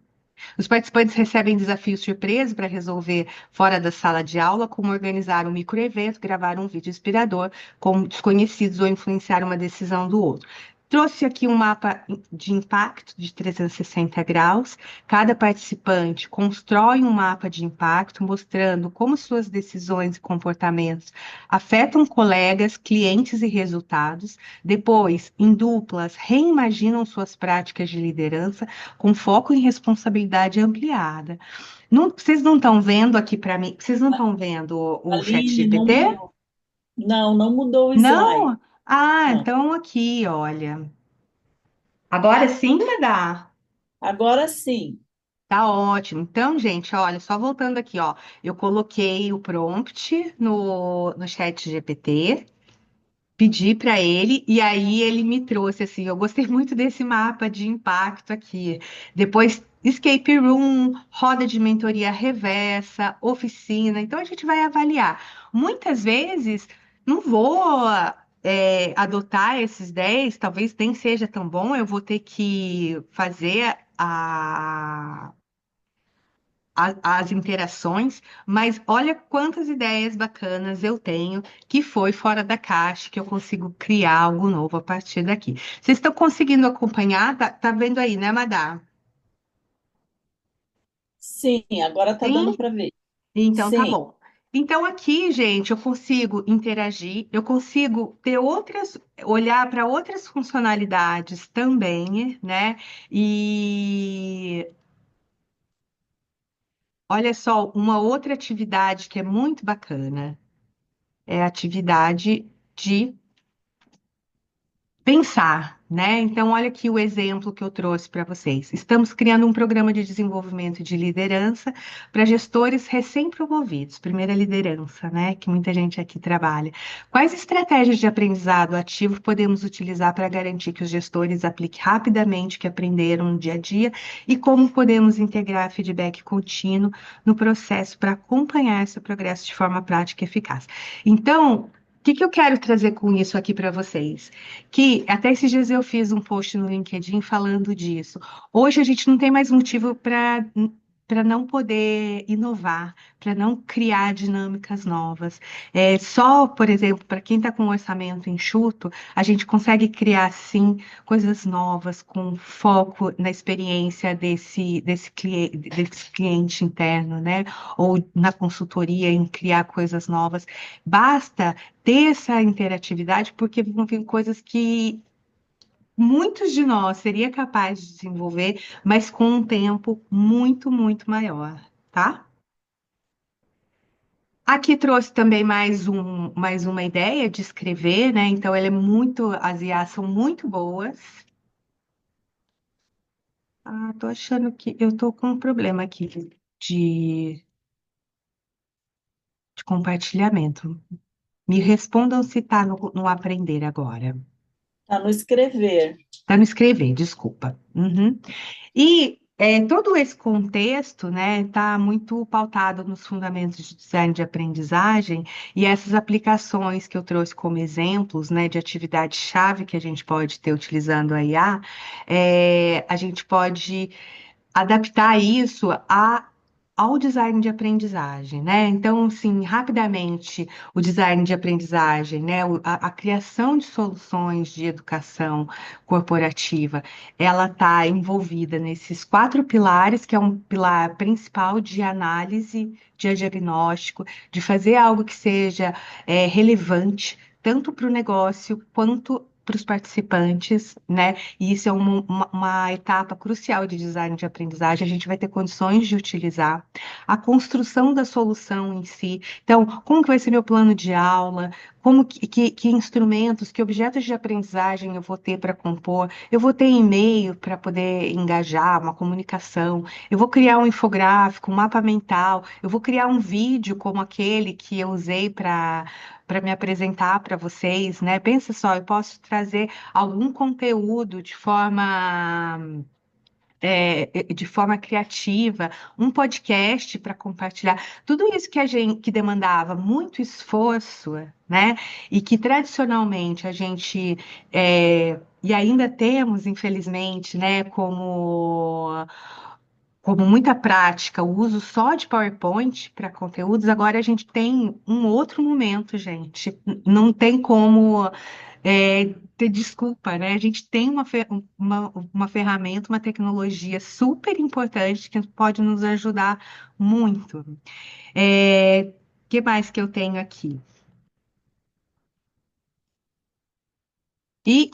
Os participantes recebem desafios surpresa para resolver fora da sala de aula, como organizar um microevento, gravar um vídeo inspirador com desconhecidos ou influenciar uma decisão do outro. Trouxe aqui um mapa de impacto de 360 graus. Cada participante constrói um mapa de impacto, mostrando como suas decisões e comportamentos afetam colegas, clientes e resultados. Depois, em duplas, reimaginam suas práticas de liderança com foco em responsabilidade ampliada. Vocês não estão vendo aqui para mim? Vocês não estão vendo o chat Aline, não GPT? mudou. Não, não mudou o slide. Não? Ah, Não. então aqui, olha. Agora sim vai dar. Agora sim. Tá ótimo. Então, gente, olha, só voltando aqui, ó. Eu coloquei o prompt no chat GPT. Pedi para ele e aí ele me trouxe assim, eu gostei muito desse mapa de impacto aqui. Depois escape room, roda de mentoria reversa, oficina. Então a gente vai avaliar. Muitas vezes não vou adotar esses 10, talvez nem seja tão bom, eu vou ter que fazer as interações, mas olha quantas ideias bacanas eu tenho que foi fora da caixa, que eu consigo criar algo novo a partir daqui. Vocês estão conseguindo acompanhar? Tá vendo aí, né, Madá? Sim, agora está dando Sim? para ver. Então tá Sim, bom. Então aqui, gente, eu consigo interagir, eu consigo ter olhar para outras funcionalidades também, né? E olha só, uma outra atividade que é muito bacana. É a atividade de pensar, né? Então, olha aqui o exemplo que eu trouxe para vocês. Estamos criando um programa de desenvolvimento de liderança para gestores recém-promovidos, primeira liderança, né? Que muita gente aqui trabalha. Quais estratégias de aprendizado ativo podemos utilizar para garantir que os gestores apliquem rapidamente o que aprenderam no dia a dia e como podemos integrar feedback contínuo no processo para acompanhar esse progresso de forma prática e eficaz? Então, o que que eu quero trazer com isso aqui para vocês? Que até esses dias eu fiz um post no LinkedIn falando disso. Hoje a gente não tem mais motivo para não poder inovar, para não criar dinâmicas novas. Só, por exemplo, para quem está com um orçamento enxuto, a gente consegue criar sim coisas novas com foco na experiência desse cliente interno, né? Ou na consultoria em criar coisas novas. Basta ter essa interatividade, porque vão vir coisas que muitos de nós seria capaz de desenvolver, mas com um tempo muito, muito maior, tá? Aqui trouxe também mais uma ideia de escrever, né? Então, as IAs são muito boas. Ah, tô achando que eu tô com um problema aqui de, de compartilhamento. Me respondam se tá no aprender agora. está no escrever. Tá no escrever, desculpa. Uhum. E todo esse contexto, né, está muito pautado nos fundamentos de design de aprendizagem e essas aplicações que eu trouxe como exemplos, né, de atividade-chave que a gente pode ter utilizando a IA, a gente pode adaptar isso ao design de aprendizagem, né? Então, assim, rapidamente, o design de aprendizagem, né? A criação de soluções de educação corporativa, ela está envolvida nesses 4 pilares, que é um pilar principal de análise, de diagnóstico, de fazer algo que seja relevante tanto para o negócio quanto para os participantes, né? E isso é uma etapa crucial de design de aprendizagem. A gente vai ter condições de utilizar a construção da solução em si. Então, como que vai ser meu plano de aula? Como que instrumentos, que objetos de aprendizagem eu vou ter para compor? Eu vou ter e-mail para poder engajar, uma comunicação. Eu vou criar um infográfico, um mapa mental. Eu vou criar um vídeo como aquele que eu usei para me apresentar para vocês, né? Pensa só, eu posso trazer algum conteúdo de forma criativa, um podcast para compartilhar. Tudo isso que a gente que demandava muito esforço, né? E que tradicionalmente a gente e ainda temos, infelizmente, né, como muita prática, o uso só de PowerPoint para conteúdos, agora a gente tem um outro momento, gente. Não tem como ter desculpa, né? A gente tem uma ferramenta, uma tecnologia super importante que pode nos ajudar muito. Que mais que eu tenho aqui? E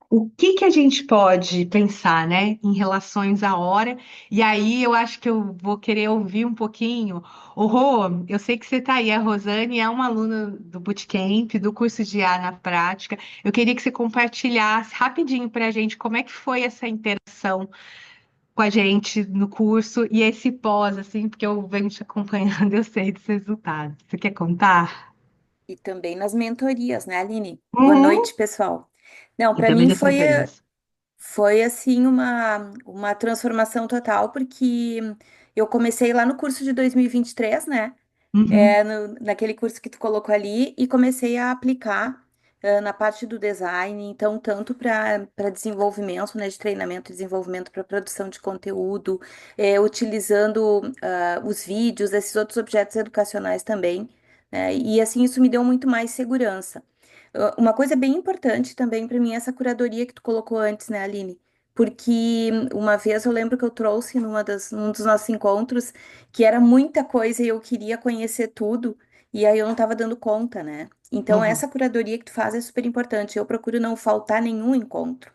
o que que a gente pode pensar, né, em relações à hora? E aí eu acho que eu vou querer ouvir um pouquinho. Ô, Rô, eu sei que você está aí. A Rosane é uma aluna do Bootcamp, do curso de IA na prática. Eu queria que você compartilhasse rapidinho para a gente como é que foi essa interação com a gente no curso e esse pós, assim, porque eu venho te acompanhando, eu sei dos resultados. Você quer contar? E também nas mentorias, né, Aline? Boa Uhum. noite, pessoal. Não, E para também mim das mentorias. foi assim uma transformação total, porque eu comecei lá no curso de 2023, né? Uhum, Naquele curso que tu colocou ali, e comecei a aplicar na parte do design, então, tanto para desenvolvimento, né, de treinamento e desenvolvimento para produção de conteúdo, utilizando os vídeos, esses outros objetos educacionais também, né, e assim isso me deu muito mais segurança. Uma coisa bem importante também para mim é essa curadoria que tu colocou antes, né, Aline? Porque uma vez eu lembro que eu trouxe num dos nossos encontros que era muita coisa e eu queria conhecer tudo, e aí eu não estava dando conta, né? Então, uhum, essa curadoria que tu faz é super importante. Eu procuro não faltar nenhum encontro,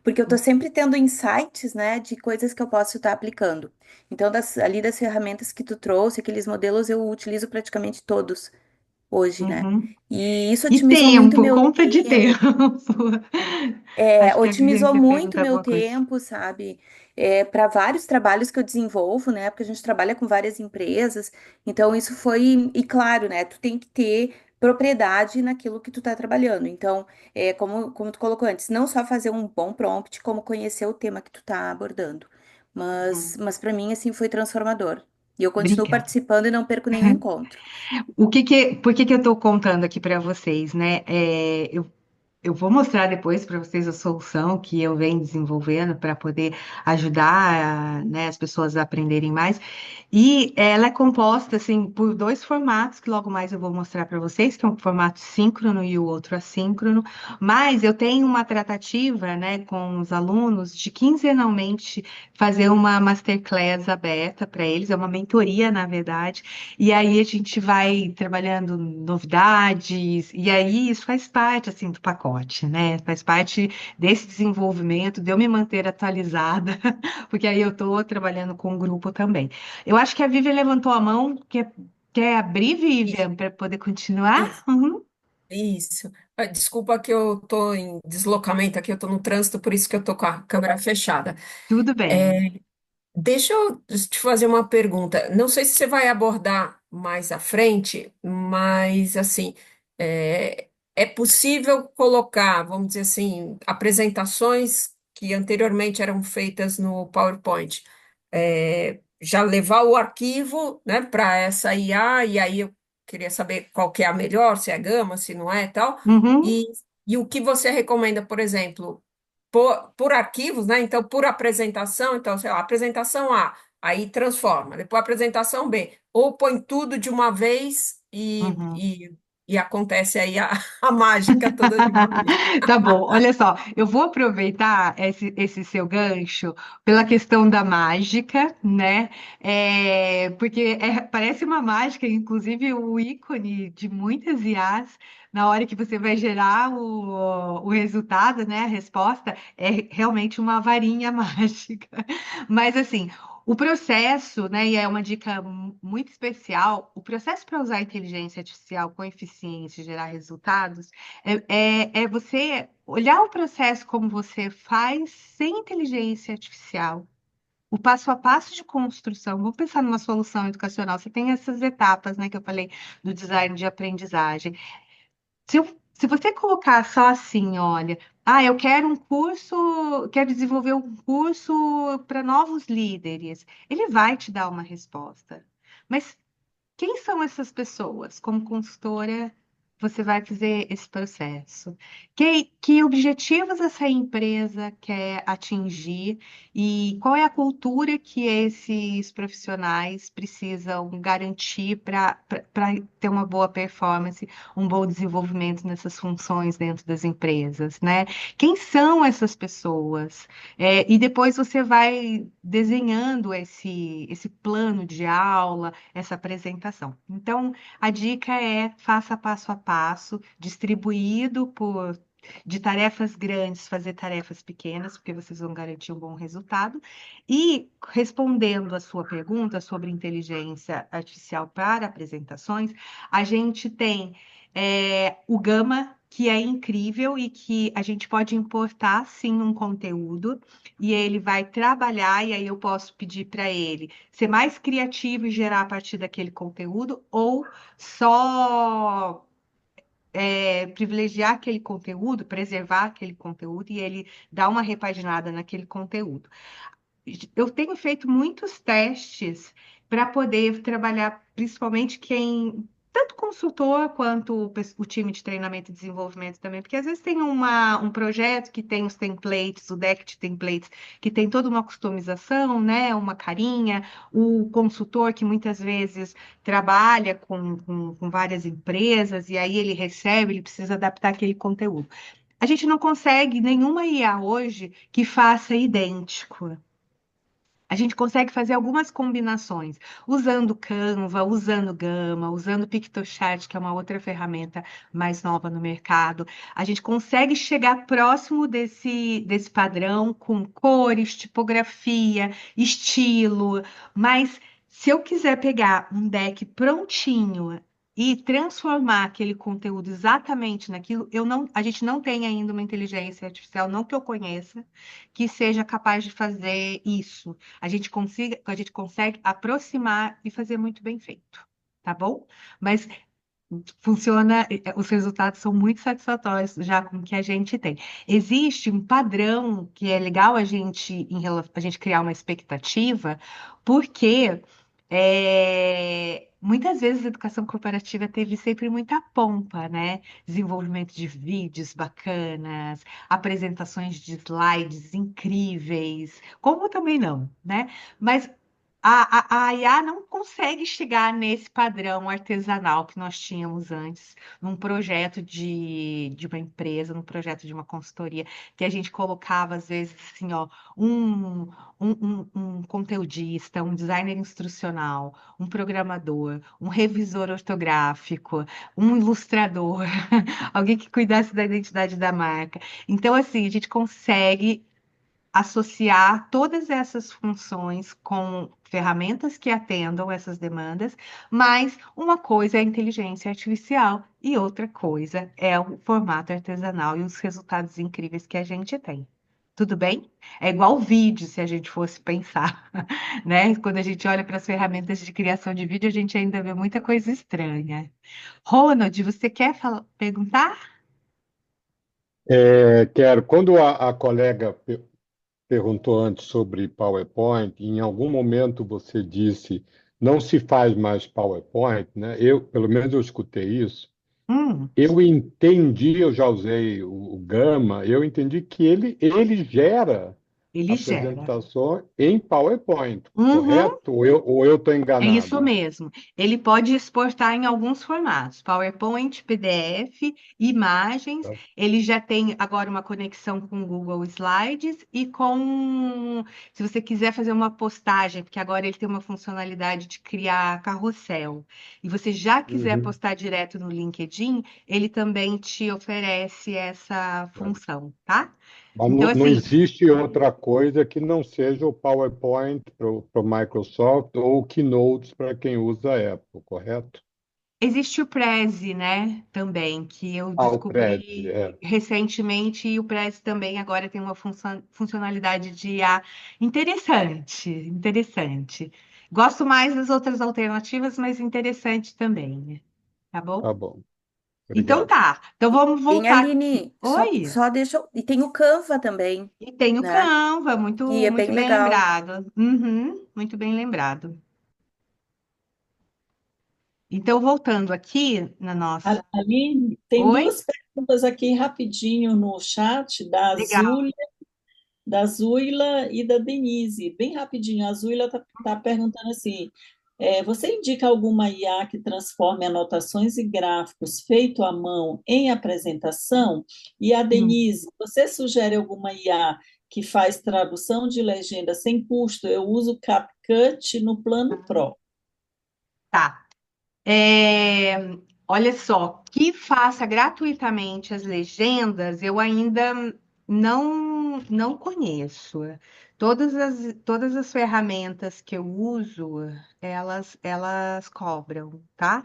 porque eu tô sempre tendo insights, né, de coisas que eu posso estar aplicando. Então, ali das ferramentas que tu trouxe, aqueles modelos, eu utilizo praticamente todos hoje, né? uhum. E isso E otimizou muito tempo, meu conta de tempo. tempo. Acho que a Viviane Otimizou quer muito perguntar meu alguma coisa. tempo, sabe? Para vários trabalhos que eu desenvolvo, né? Porque a gente trabalha com várias empresas. Então, isso foi. E claro, né? Tu tem que ter propriedade naquilo que tu tá trabalhando. Então, como tu colocou antes, não só fazer um bom prompt, como conhecer o tema que tu tá abordando. Uhum. Mas para mim, assim, foi transformador. E eu continuo Obrigada. participando e não perco nenhum encontro. Por que que eu estou contando aqui para vocês, né? Eu vou mostrar depois para vocês a solução que eu venho desenvolvendo para poder ajudar, né, as pessoas a aprenderem mais. E ela é composta assim por dois formatos que logo mais eu vou mostrar para vocês, que é um formato síncrono e o outro assíncrono. Mas eu tenho uma tratativa, né, com os alunos de quinzenalmente fazer uma masterclass aberta para eles, é uma mentoria, na verdade. E aí a gente vai trabalhando novidades, e aí isso faz parte assim do pacote, né? Faz parte desse desenvolvimento, de eu me manter atualizada, porque aí eu estou trabalhando com o grupo também. Eu acho que a Vivian levantou a mão, quer abrir, Isso. Vivian, para poder continuar? Uhum. Isso. Desculpa que eu estou em deslocamento aqui, eu estou no trânsito, por isso que eu estou com a câmera fechada. Tudo bem. Deixa eu te fazer uma pergunta. Não sei se você vai abordar mais à frente, mas assim, é possível colocar, vamos dizer assim, apresentações que anteriormente eram feitas no PowerPoint, já levar o arquivo, né, para essa IA, e aí eu queria saber qual que é a melhor, se é Gama, se não é, tal. Uhum, E, e o que você recomenda, por exemplo? Por arquivos, né? Então, por apresentação, então, sei lá, apresentação A, aí transforma, depois apresentação B, ou põe tudo de uma vez uhum. e acontece aí a, a mágica toda de uma vez. Tá bom, olha só, eu vou aproveitar esse seu gancho pela questão da mágica, né? Porque parece uma mágica, inclusive o ícone de muitas IAs na hora que você vai gerar o resultado, né, a resposta, é realmente uma varinha mágica. Mas assim, o processo, né, e é uma dica muito especial, o processo para usar a inteligência artificial com eficiência e gerar resultados é você olhar o processo como você faz sem inteligência artificial. O passo a passo de construção, vamos pensar numa solução educacional. Você tem essas etapas, né, que eu falei do design de aprendizagem. Se você colocar só assim, olha, eu quero um curso, quero desenvolver um curso para novos líderes, ele vai te dar uma resposta. Mas quem são essas pessoas? Como consultora, você vai fazer esse processo. Que objetivos essa empresa quer atingir e qual é a cultura que esses profissionais precisam garantir para ter uma boa performance, um bom desenvolvimento nessas funções dentro das empresas, né? Quem são essas pessoas? E depois você vai desenhando esse plano de aula, essa apresentação. Então, a dica é faça passo a passo, distribuído por de tarefas grandes, fazer tarefas pequenas, porque vocês vão garantir um bom resultado. E respondendo a sua pergunta sobre inteligência artificial para apresentações, a gente tem o Gama, que é incrível e que a gente pode importar sim um conteúdo e ele vai trabalhar, e aí eu posso pedir para ele ser mais criativo e gerar a partir daquele conteúdo, ou só privilegiar aquele conteúdo, preservar aquele conteúdo e ele dar uma repaginada naquele conteúdo. Eu tenho feito muitos testes para poder trabalhar, principalmente tanto consultor quanto o time de treinamento e desenvolvimento também, porque às vezes tem um projeto que tem os templates, o deck de templates, que tem toda uma customização, né? Uma carinha, o consultor que muitas vezes trabalha com várias empresas, e aí ele recebe, ele precisa adaptar aquele conteúdo. A gente não consegue nenhuma IA hoje que faça idêntico. A gente consegue fazer algumas combinações, usando Canva, usando Gama, usando Pictochart, que é uma outra ferramenta mais nova no mercado. A gente consegue chegar próximo desse padrão com cores, tipografia, estilo, mas se eu quiser pegar um deck prontinho e transformar aquele conteúdo exatamente naquilo, a gente não tem ainda uma inteligência artificial, não que eu conheça, que seja capaz de fazer isso. A gente consegue aproximar e fazer muito bem feito, tá bom? Mas funciona, os resultados são muito satisfatórios já com o que a gente tem. Existe um padrão que é legal a gente criar uma expectativa, porque muitas vezes a educação corporativa teve sempre muita pompa, né? Desenvolvimento de vídeos bacanas, apresentações de slides incríveis, como também não, né? Mas a IA não consegue chegar nesse padrão artesanal que nós tínhamos antes, num projeto de uma empresa, num projeto de uma consultoria, que a gente colocava, às vezes, assim, ó, um conteudista, um designer instrucional, um programador, um revisor ortográfico, um ilustrador, alguém que cuidasse da identidade da marca. Então, assim, a gente consegue associar todas essas funções com ferramentas que atendam essas demandas, mas uma coisa é a inteligência artificial e outra coisa é o formato artesanal e os resultados incríveis que a gente tem. Tudo bem? É igual vídeo, se a gente fosse pensar, né? Quando a gente olha para as ferramentas de criação de vídeo, a gente ainda vê muita coisa estranha. Ronald, você quer perguntar? Quero. Quando a colega perguntou antes sobre PowerPoint, em algum momento você disse não se faz mais PowerPoint, né? Pelo menos eu escutei isso. Hum, Eu entendi, eu já usei o Gama, eu entendi que ele gera Ele gera. apresentações em PowerPoint, Uhum. correto? Ou eu estou É isso enganado? mesmo. Ele pode exportar em alguns formatos: PowerPoint, PDF, imagens. Tá? Ele já tem agora uma conexão com o Google Slides e com, se você quiser fazer uma postagem, porque agora ele tem uma funcionalidade de criar carrossel, e você já quiser Uhum. postar direto no LinkedIn, ele também te oferece essa Tá. função, tá? Mas Então, não assim, existe outra coisa que não seja o PowerPoint para o Microsoft ou o Keynote para quem usa a Apple, correto? existe o Prezi, né, também, que eu Ah, o Prezi, descobri recentemente, e o Prezi também agora tem uma funcionalidade de IA interessante, interessante. Gosto mais das outras alternativas, mas interessante também, né? Tá bom? tá bom, Então obrigado. tá, então vamos Tem, voltar. Aline, Oi, só deixa eu... E tem o Canva também, e tem o né? Canva, Que muito, é muito bem bem legal. lembrado. Uhum, muito bem lembrado. Então, voltando aqui na nossa. Aline, tem Oi? duas perguntas aqui rapidinho no chat Legal. da Zuila e da Denise. Bem rapidinho, a Zuila está perguntando assim: você indica alguma IA que transforme anotações e gráficos feito à mão em apresentação? E a Sim. Denise, você sugere alguma IA que faz tradução de legenda sem custo? Eu uso o CapCut no plano Pro. Tá. É, olha só, que faça gratuitamente as legendas, eu ainda não conheço. Todas as ferramentas que eu uso, elas cobram, tá?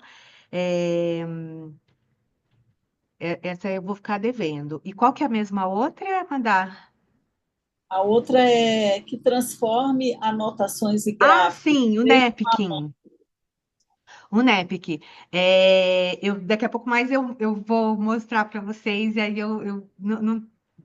É, essa eu vou ficar devendo. E qual que é a mesma outra, Mandar? A outra é que transforme anotações e Ah, gráficos. sim, o Nepkin. O NEPIC. Daqui a pouco mais eu vou mostrar para vocês, e aí eu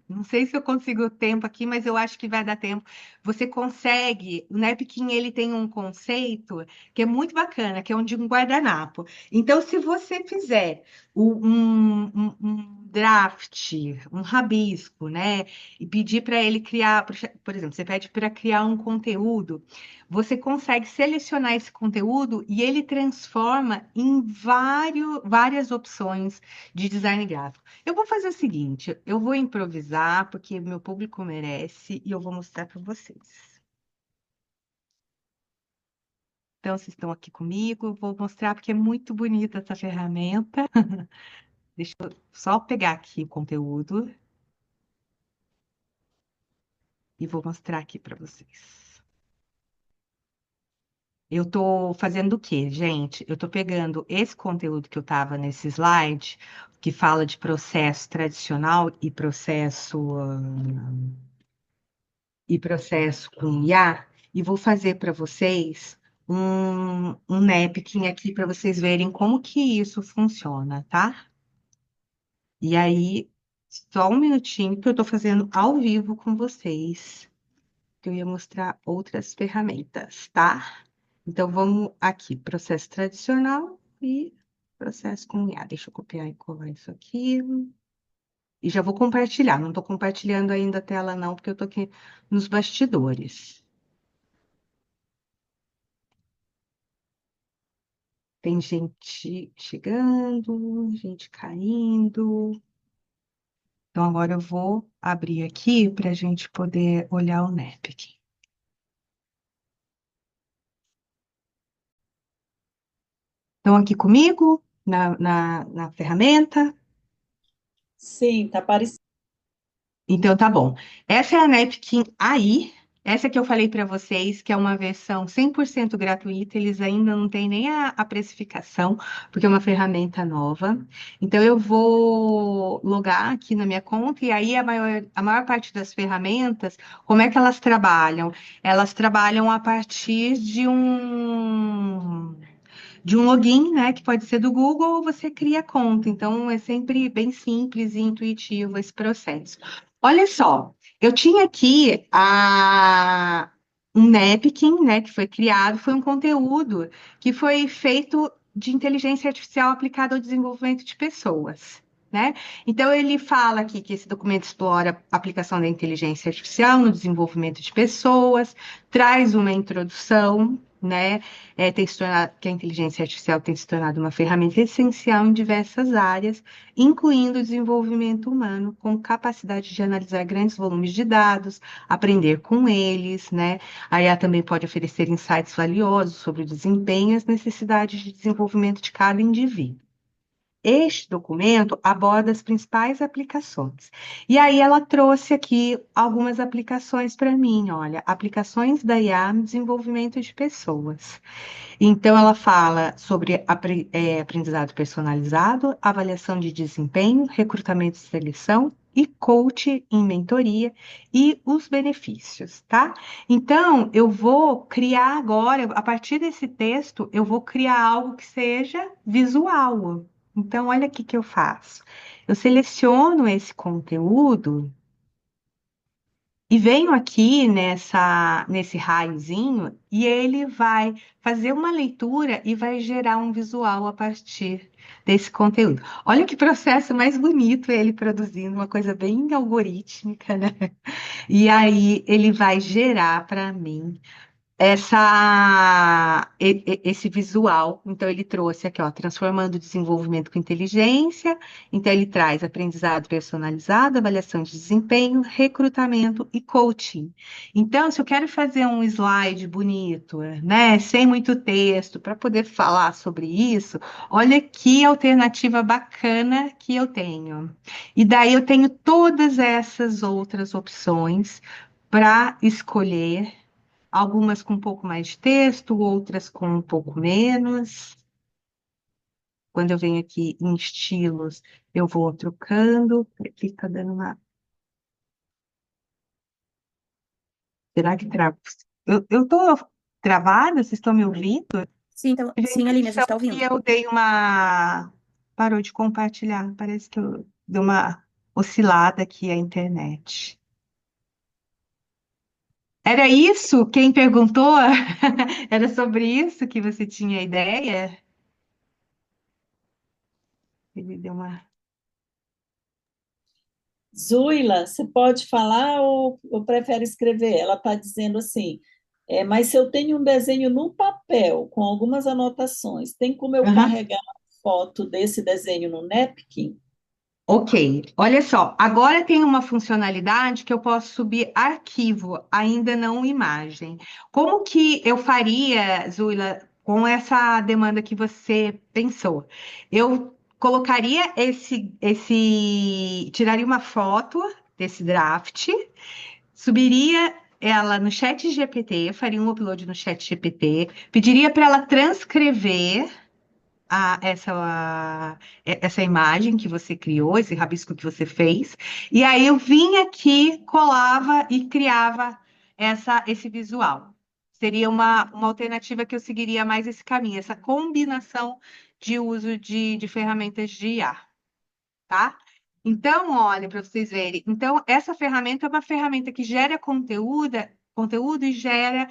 não sei se eu consigo o tempo aqui, mas eu acho que vai dar tempo. Você consegue, o Nepkin ele tem um conceito que é muito bacana, que é um de um guardanapo. Então, se você fizer um draft, um rabisco, né, e pedir para ele criar, por exemplo, você pede para criar um conteúdo, você consegue selecionar esse conteúdo e ele transforma em várias opções de design gráfico. Eu vou fazer o seguinte, eu vou improvisar, porque meu público merece, e eu vou mostrar para vocês. Então, vocês estão aqui comigo, eu vou mostrar porque é muito bonita essa ferramenta. Deixa eu só pegar aqui o conteúdo e vou mostrar aqui para vocês. Eu estou fazendo o quê, gente? Eu estou pegando esse conteúdo que eu estava nesse slide, que fala de processo tradicional e processo com IA, e vou fazer para vocês um napkin aqui para vocês verem como que isso funciona, tá? E aí, só um minutinho que eu estou fazendo ao vivo com vocês, que eu ia mostrar outras ferramentas, tá? Então, vamos aqui, processo tradicional e processo com IA. Deixa eu copiar e colar isso aqui. E já vou compartilhar. Não estou compartilhando ainda a tela, não, porque eu estou aqui nos bastidores. Tem gente chegando, gente caindo. Então, agora eu vou abrir aqui para a gente poder olhar o NEP. Estão aqui comigo na ferramenta? Sim, está aparecendo. Então tá bom. Essa é a Napkin AI. Essa que eu falei para vocês, que é uma versão 100% gratuita, eles ainda não têm nem a precificação, porque é uma ferramenta nova. Então eu vou logar aqui na minha conta, e aí a maior parte das ferramentas, como é que elas trabalham? Elas trabalham a partir de um login, né, que pode ser do Google, ou você cria conta. Então, é sempre bem simples e intuitivo esse processo. Olha só, eu tinha aqui um Napkin, né, que foi criado, foi um conteúdo que foi feito de inteligência artificial aplicada ao desenvolvimento de pessoas. né? Então, ele fala aqui que esse documento explora a aplicação da inteligência artificial no desenvolvimento de pessoas, traz uma introdução, né? Tem se tornado, que a inteligência artificial tem se tornado uma ferramenta essencial em diversas áreas, incluindo o desenvolvimento humano, com capacidade de analisar grandes volumes de dados, aprender com eles, né? A IA também pode oferecer insights valiosos sobre o desempenho e as necessidades de desenvolvimento de cada indivíduo. Este documento aborda as principais aplicações. E aí ela trouxe aqui algumas aplicações para mim, olha, aplicações da IA no desenvolvimento de pessoas. Então ela fala sobre aprendizado personalizado, avaliação de desempenho, recrutamento e seleção e coach em mentoria e os benefícios, tá? Então eu vou criar agora, a partir desse texto, eu vou criar algo que seja visual. Então, olha aqui que eu faço. Eu seleciono esse conteúdo e venho aqui nesse raiozinho e ele vai fazer uma leitura e vai gerar um visual a partir desse conteúdo. Olha que processo mais bonito ele produzindo, uma coisa bem algorítmica, né? E aí ele vai gerar para mim esse visual. Então, ele trouxe aqui, ó, transformando o desenvolvimento com inteligência. Então, ele traz aprendizado personalizado, avaliação de desempenho, recrutamento e coaching. Então, se eu quero fazer um slide bonito, né, sem muito texto, para poder falar sobre isso, olha que alternativa bacana que eu tenho. E daí eu tenho todas essas outras opções para escolher. Algumas com um pouco mais de texto, outras com um pouco menos. Quando eu venho aqui em estilos, eu vou trocando. Aqui está dando uma. Será que trava? Eu estou travada? Vocês estão me ouvindo? Sim, então, Tive a sim, Aline, a gente impressão está que ouvindo. eu dei uma. Parou de compartilhar. Parece que eu dei uma oscilada aqui a internet. Era isso? Quem perguntou? Era sobre isso que você tinha ideia? Ele deu uma. Zuila, você pode falar ou prefere escrever? Ela está dizendo assim, mas se eu tenho um desenho no papel, com algumas anotações, tem como eu Aham. carregar a foto desse desenho no napkin? Ok, olha só, agora tem uma funcionalidade que eu posso subir arquivo, ainda não imagem. Como que eu faria, Zuila, com essa demanda que você pensou? Eu colocaria tiraria uma foto desse draft, subiria ela no chat GPT, faria um upload no chat GPT, pediria para ela transcrever essa imagem que você criou, esse rabisco que você fez, e aí eu vinha aqui, colava e criava esse visual. Seria uma alternativa que eu seguiria mais esse caminho, essa combinação de uso de ferramentas de IA, tá? Então, olha, para vocês verem. Então, essa ferramenta é uma ferramenta que gera conteúdo e gera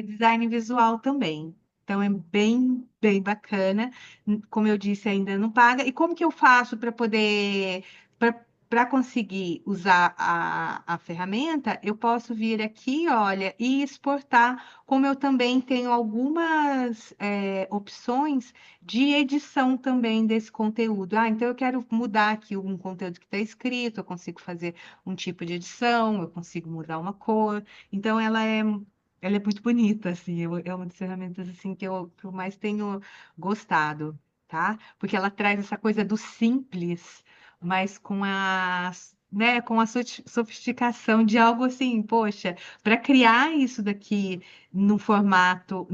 design visual também. Então, é bem, bem bacana. Como eu disse, ainda não paga. E como que eu faço para poder, para conseguir usar a ferramenta? Eu posso vir aqui, olha, e exportar, como eu também tenho algumas opções de edição também desse conteúdo. Ah, então eu quero mudar aqui um conteúdo que está escrito, eu consigo fazer um tipo de edição, eu consigo mudar uma cor. Então ela é muito bonita, assim, é uma das ferramentas assim que eu mais tenho gostado, tá? Porque ela traz essa coisa do simples, mas com a sofisticação de algo assim, poxa, para criar isso daqui num formato,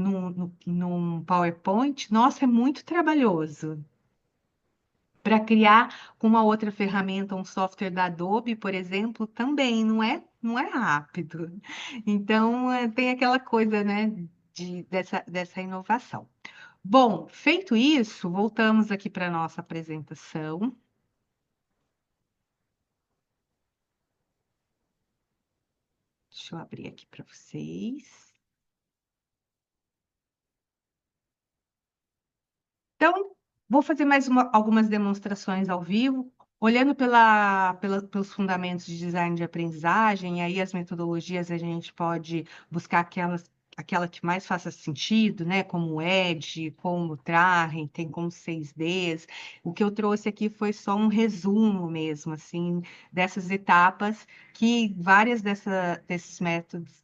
num PowerPoint, nossa, é muito trabalhoso. Para criar com uma outra ferramenta, um software da Adobe, por exemplo, também não é rápido. Então, tem aquela coisa, né, dessa inovação. Bom, feito isso, voltamos aqui para a nossa apresentação. Deixa eu abrir aqui para vocês. Então, Vou fazer mais algumas demonstrações ao vivo, olhando pelos fundamentos de design de aprendizagem, e aí as metodologias a gente pode buscar aquela que mais faça sentido, né? Como o Edge, como o Trarren, tem como 6Ds. O que eu trouxe aqui foi só um resumo mesmo, assim, dessas etapas que várias desses métodos,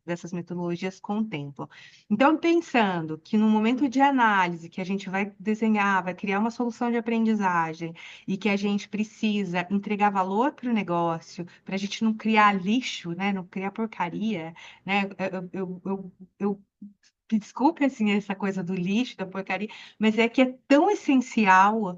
dessas metodologias contemplam. Então, pensando que no momento de análise, que a gente vai desenhar, vai criar uma solução de aprendizagem e que a gente precisa entregar valor para o negócio, para a gente não criar lixo, né? Não criar porcaria, né? Desculpe assim essa coisa do lixo, da porcaria, mas é que é tão essencial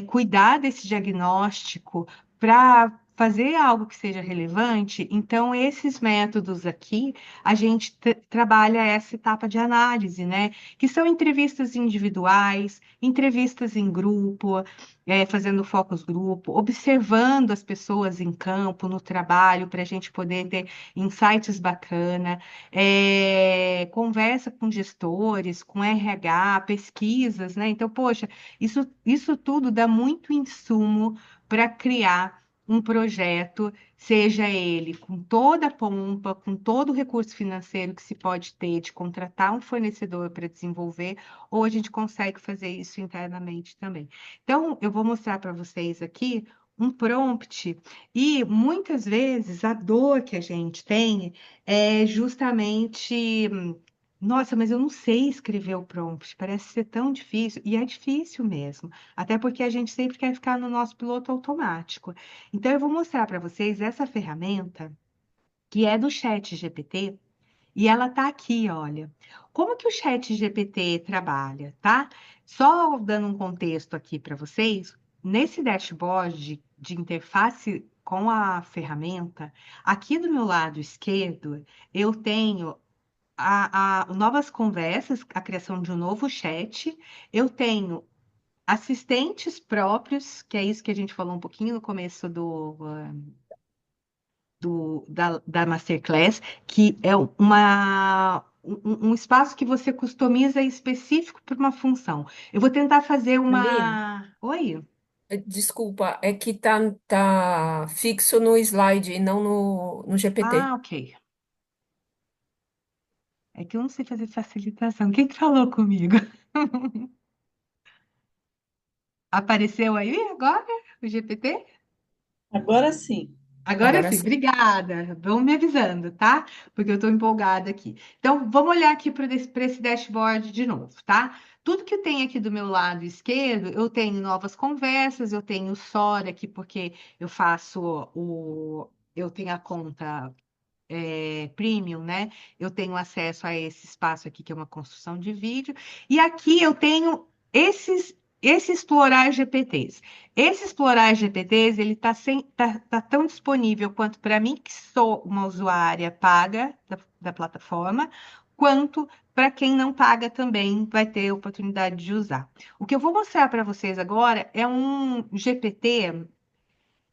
cuidar desse diagnóstico para fazer algo que seja relevante. Então, esses métodos aqui, a gente trabalha essa etapa de análise, né? Que são entrevistas individuais, entrevistas em grupo, fazendo focus grupo, observando as pessoas em campo, no trabalho, para a gente poder ter insights bacana, conversa com gestores, com RH, pesquisas, né? Então, poxa, isso tudo dá muito insumo para criar um projeto, seja ele com toda a pompa, com todo o recurso financeiro que se pode ter de contratar um fornecedor para desenvolver, ou a gente consegue fazer isso internamente também. Então, eu vou mostrar para vocês aqui um prompt, e muitas vezes a dor que a gente tem é justamente, nossa, mas eu não sei escrever o prompt, parece ser tão difícil, e é difícil mesmo, até porque a gente sempre quer ficar no nosso piloto automático. Então, eu vou mostrar para vocês essa ferramenta, que é do Chat GPT, e ela tá aqui, olha. Como que o Chat GPT trabalha, tá? Só dando um contexto aqui para vocês, nesse dashboard de interface com a ferramenta, aqui do meu lado esquerdo, eu tenho novas conversas, a criação de um novo chat, eu tenho assistentes próprios, que é isso que a gente falou um pouquinho no começo da Masterclass, que é um espaço que você customiza específico para uma função. Eu vou tentar fazer Aline, uma. Oi? desculpa, é que tá fixo no slide e não no GPT. Ah, ok. É que eu não sei fazer facilitação. Quem que falou comigo? Apareceu aí agora o GPT? Agora sim. Agora Agora sim, sim. obrigada. Vão me avisando, tá? Porque eu estou empolgada aqui. Então, vamos olhar aqui para esse dashboard de novo, tá? Tudo que tem aqui do meu lado esquerdo, eu tenho novas conversas, eu tenho o Sora aqui, porque eu faço eu tenho a conta premium, né? Eu tenho acesso a esse espaço aqui, que é uma construção de vídeo. E aqui eu tenho esse explorar GPTs. Esse explorar GPTs, ele tá tão disponível quanto para mim, que sou uma usuária paga da plataforma, quanto para quem não paga também vai ter a oportunidade de usar. O que eu vou mostrar para vocês agora é um GPT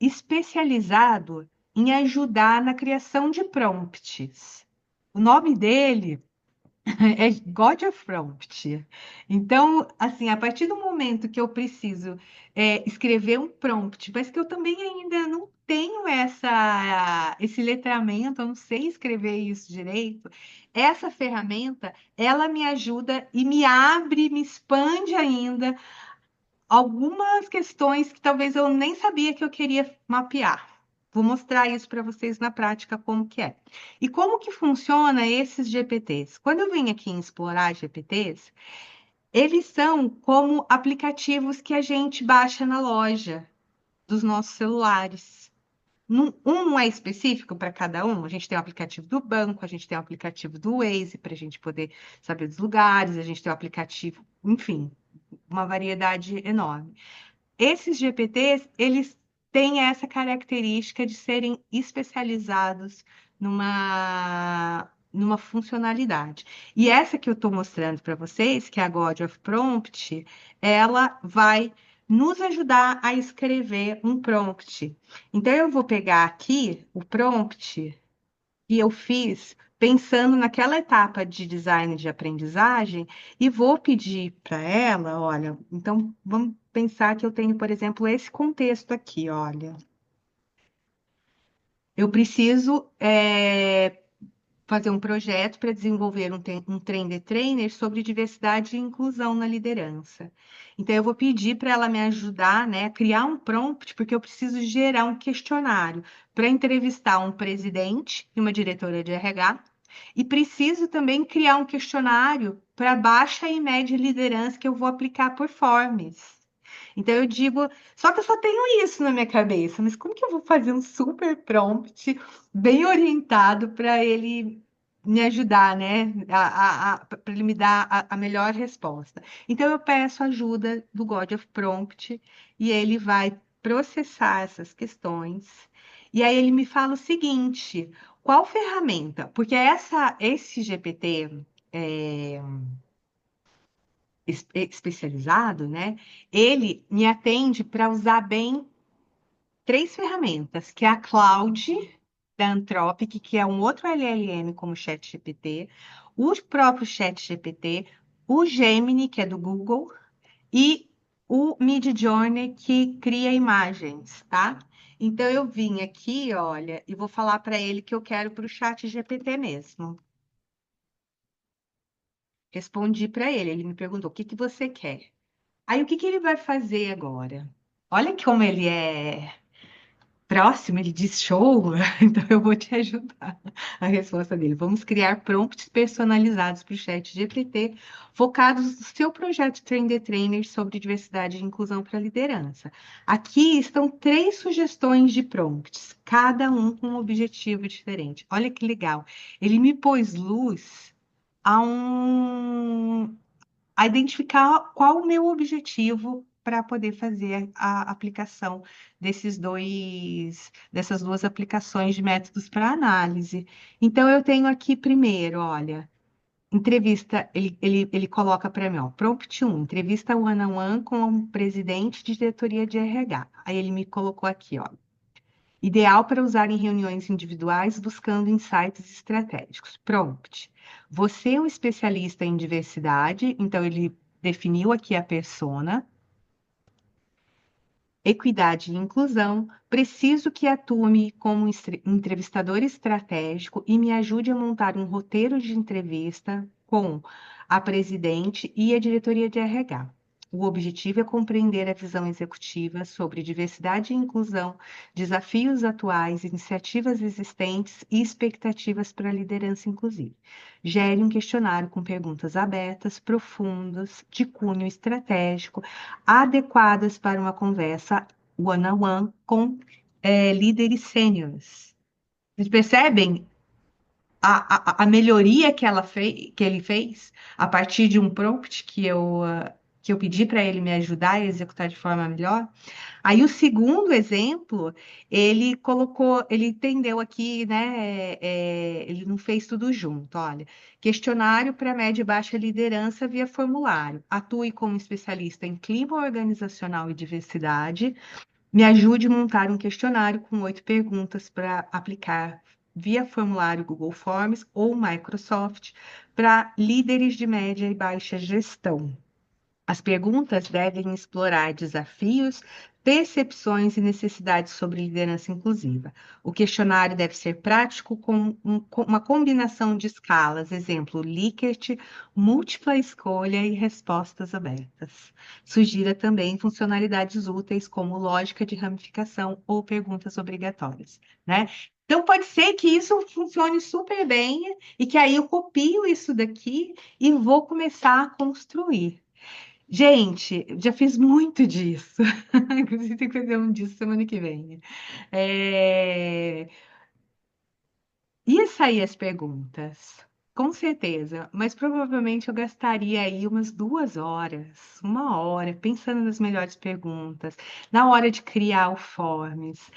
especializado em ajudar na criação de prompts. O nome dele é God of Prompt. Então, assim, a partir do momento que eu preciso escrever um prompt, mas que eu também ainda não tenho esse letramento, eu não sei escrever isso direito, essa ferramenta, ela me ajuda e me abre, me expande ainda algumas questões que talvez eu nem sabia que eu queria mapear. Vou mostrar isso para vocês na prática como que é. E como que funciona esses GPTs? Quando eu venho aqui em explorar GPTs, eles são como aplicativos que a gente baixa na loja dos nossos celulares. Um não é específico para cada um. A gente tem o aplicativo do banco, a gente tem o aplicativo do Waze para a gente poder saber dos lugares, a gente tem o aplicativo, enfim, uma variedade enorme. Esses GPTs, eles têm essa característica de serem especializados numa funcionalidade. E essa que eu estou mostrando para vocês, que é a God of Prompt, ela vai nos ajudar a escrever um prompt. Então, eu vou pegar aqui o prompt que eu fiz pensando naquela etapa de design de aprendizagem e vou pedir para ela, olha, então vamos pensar que eu tenho, por exemplo, esse contexto aqui, olha. Eu preciso fazer um projeto para desenvolver um trend trainer sobre diversidade e inclusão na liderança. Então, eu vou pedir para ela me ajudar, né, a criar um prompt, porque eu preciso gerar um questionário para entrevistar um presidente e uma diretora de RH, e preciso também criar um questionário para baixa e média liderança que eu vou aplicar por Forms. Então eu digo, só que eu só tenho isso na minha cabeça, mas como que eu vou fazer um super prompt bem orientado para ele me ajudar, né? Para ele me dar a melhor resposta. Então eu peço ajuda do God of Prompt e ele vai processar essas questões. E aí ele me fala o seguinte: qual ferramenta? Porque esse GPT especializado, né? Ele me atende para usar bem três ferramentas, que é a Cloud da Anthropic, que é um outro LLM como o ChatGPT, o próprio ChatGPT, o Gemini, que é do Google, e o Midjourney, que cria imagens, tá? Então eu vim aqui, olha, e vou falar para ele que eu quero para o ChatGPT mesmo. Respondi para ele, ele me perguntou: o que que você quer? Aí o que que ele vai fazer agora? Olha como ele é próximo, ele diz show, então eu vou te ajudar. A resposta dele: vamos criar prompts personalizados para o chat GPT, focados no seu projeto Train the Trainer sobre diversidade e inclusão para liderança. Aqui estão três sugestões de prompts, cada um com um objetivo diferente. Olha que legal. Ele me pôs luz a a identificar qual o meu objetivo para poder fazer a aplicação dessas duas aplicações de métodos para análise. Então, eu tenho aqui primeiro, olha, entrevista, ele coloca para mim, ó, prompt 1, entrevista one-on-one com o presidente de diretoria de RH. Aí ele me colocou aqui, ó, ideal para usar em reuniões individuais buscando insights estratégicos. Prompt. Você é um especialista em diversidade, então ele definiu aqui a persona. Equidade e inclusão. Preciso que atue como entrevistador estratégico e me ajude a montar um roteiro de entrevista com a presidente e a diretoria de RH. O objetivo é compreender a visão executiva sobre diversidade e inclusão, desafios atuais, iniciativas existentes e expectativas para a liderança inclusiva. Gere um questionário com perguntas abertas, profundas, de cunho estratégico, adequadas para uma conversa one-on-one com líderes sêniores. Vocês percebem a melhoria que ele fez a partir de um prompt que eu pedi para ele me ajudar a executar de forma melhor? Aí o segundo exemplo, ele colocou, ele entendeu aqui, né? Ele não fez tudo junto, olha. Questionário para média e baixa liderança via formulário. Atue como especialista em clima organizacional e diversidade. Me ajude a montar um questionário com 8 perguntas para aplicar via formulário Google Forms ou Microsoft para líderes de média e baixa gestão. As perguntas devem explorar desafios, percepções e necessidades sobre liderança inclusiva. O questionário deve ser prático com uma combinação de escalas, exemplo, Likert, múltipla escolha e respostas abertas. Sugira também funcionalidades úteis como lógica de ramificação ou perguntas obrigatórias, né? Então, pode ser que isso funcione super bem e que aí eu copio isso daqui e vou começar a construir. Gente, já fiz muito disso. Inclusive, tem que fazer um disso semana que vem. É... Ia sair as perguntas, com certeza, mas provavelmente eu gastaria aí umas 2 horas, 1 hora, pensando nas melhores perguntas, na hora de criar o Forms,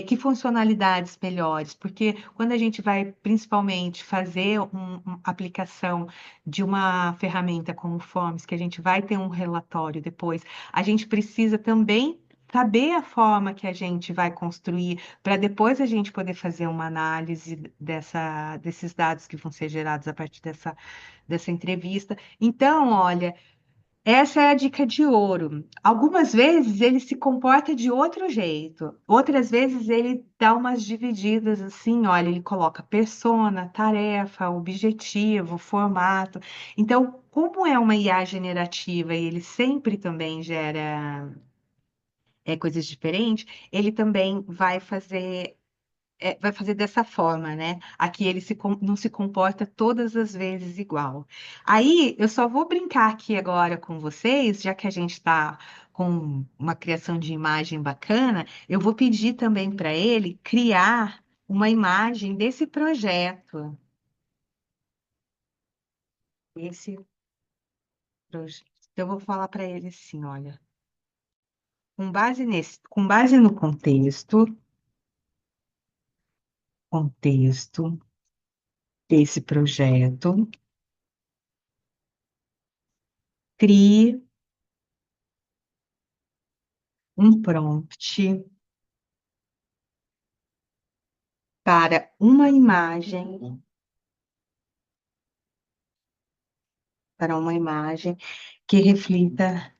que funcionalidades melhores, porque quando a gente vai principalmente fazer uma aplicação de uma ferramenta como o Forms, que a gente vai ter um relatório depois, a gente precisa também saber a forma que a gente vai construir, para depois a gente poder fazer uma análise desses dados que vão ser gerados a partir dessa entrevista. Então, olha. Essa é a dica de ouro. Algumas vezes ele se comporta de outro jeito, outras vezes ele dá umas divididas assim, olha, ele coloca persona, tarefa, objetivo, formato. Então, como é uma IA generativa e ele sempre também gera coisas diferentes, ele também vai fazer dessa forma, né? Aqui ele não se comporta todas as vezes igual. Aí eu só vou brincar aqui agora com vocês, já que a gente está com uma criação de imagem bacana, eu vou pedir também para ele criar uma imagem desse projeto. Esse projeto. Eu vou falar para ele assim, olha, com base no contexto desse projeto, crie um prompt para uma imagem que reflita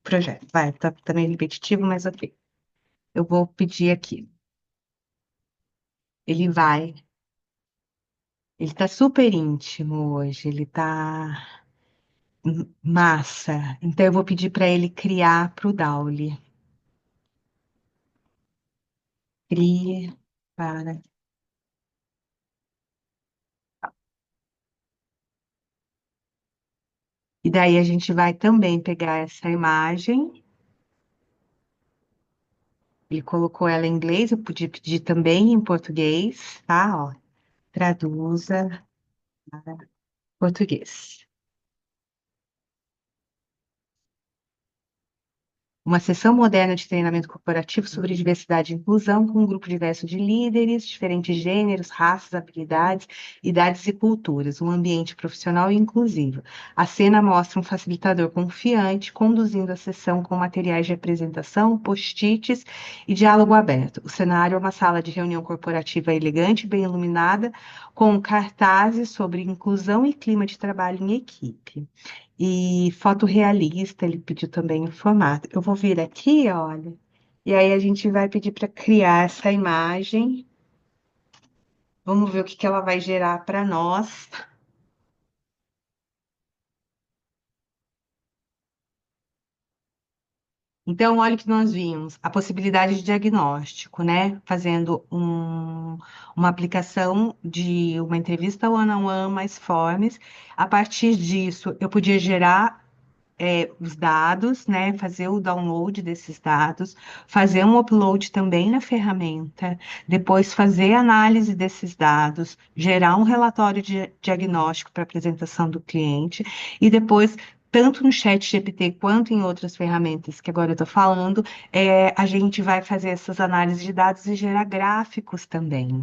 projeto. Vai, tá meio repetitivo, mas ok. Eu vou pedir aqui. Ele vai. Ele tá super íntimo hoje, ele tá massa. Então eu vou pedir para ele criar para o Dauli. Crie para. E daí a gente vai também pegar essa imagem. Ele colocou ela em inglês, eu podia pedir também em português, tá? Ó, traduza para português. Uma sessão moderna de treinamento corporativo sobre diversidade e inclusão, com um grupo diverso de líderes, diferentes gêneros, raças, habilidades, idades e culturas, um ambiente profissional e inclusivo. A cena mostra um facilitador confiante conduzindo a sessão com materiais de apresentação, post-its e diálogo aberto. O cenário é uma sala de reunião corporativa elegante, bem iluminada, com cartazes sobre inclusão e clima de trabalho em equipe. E foto realista, ele pediu também o formato. Eu vou vir aqui, olha, e aí a gente vai pedir para criar essa imagem. Vamos ver o que que ela vai gerar para nós. Então, olha o que nós vimos, a possibilidade de diagnóstico, né? Fazendo uma aplicação de uma entrevista one-on-one mais forms. A partir disso, eu podia gerar os dados, né? Fazer o download desses dados, fazer um upload também na ferramenta, depois fazer análise desses dados, gerar um relatório de diagnóstico para apresentação do cliente e depois tanto no chat GPT quanto em outras ferramentas que agora eu estou falando, a gente vai fazer essas análises de dados e gerar gráficos também.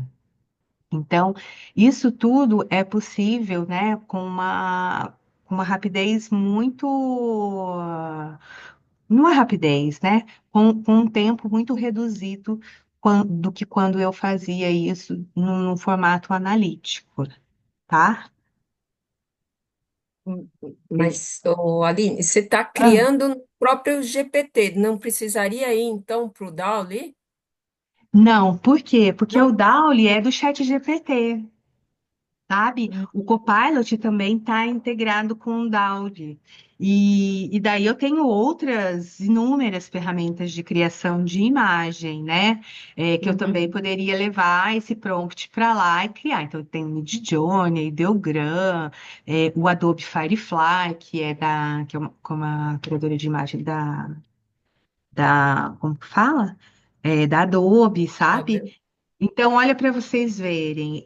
Então, isso tudo é possível, né, com uma rapidez muito. Não é rapidez, né? Com um tempo muito reduzido do que quando eu fazia isso num formato analítico, tá? Mas, ô, Aline, você está Ah, criando no próprio GPT, não precisaria ir então para o DALL-E? não, por quê? Porque o Não? Dauli é do chat GPT. Sabe? Hum. O Copilot também está integrado com o Daudi. E daí eu tenho outras inúmeras ferramentas de criação de imagem, né? Que eu também Uhum. poderia levar esse prompt para lá e criar. Então, tem o Midjourney, Ideogram, o Adobe Firefly, que é uma criadora de imagem como que fala? Da Adobe, sabe? Sabe? Então, olha para vocês verem,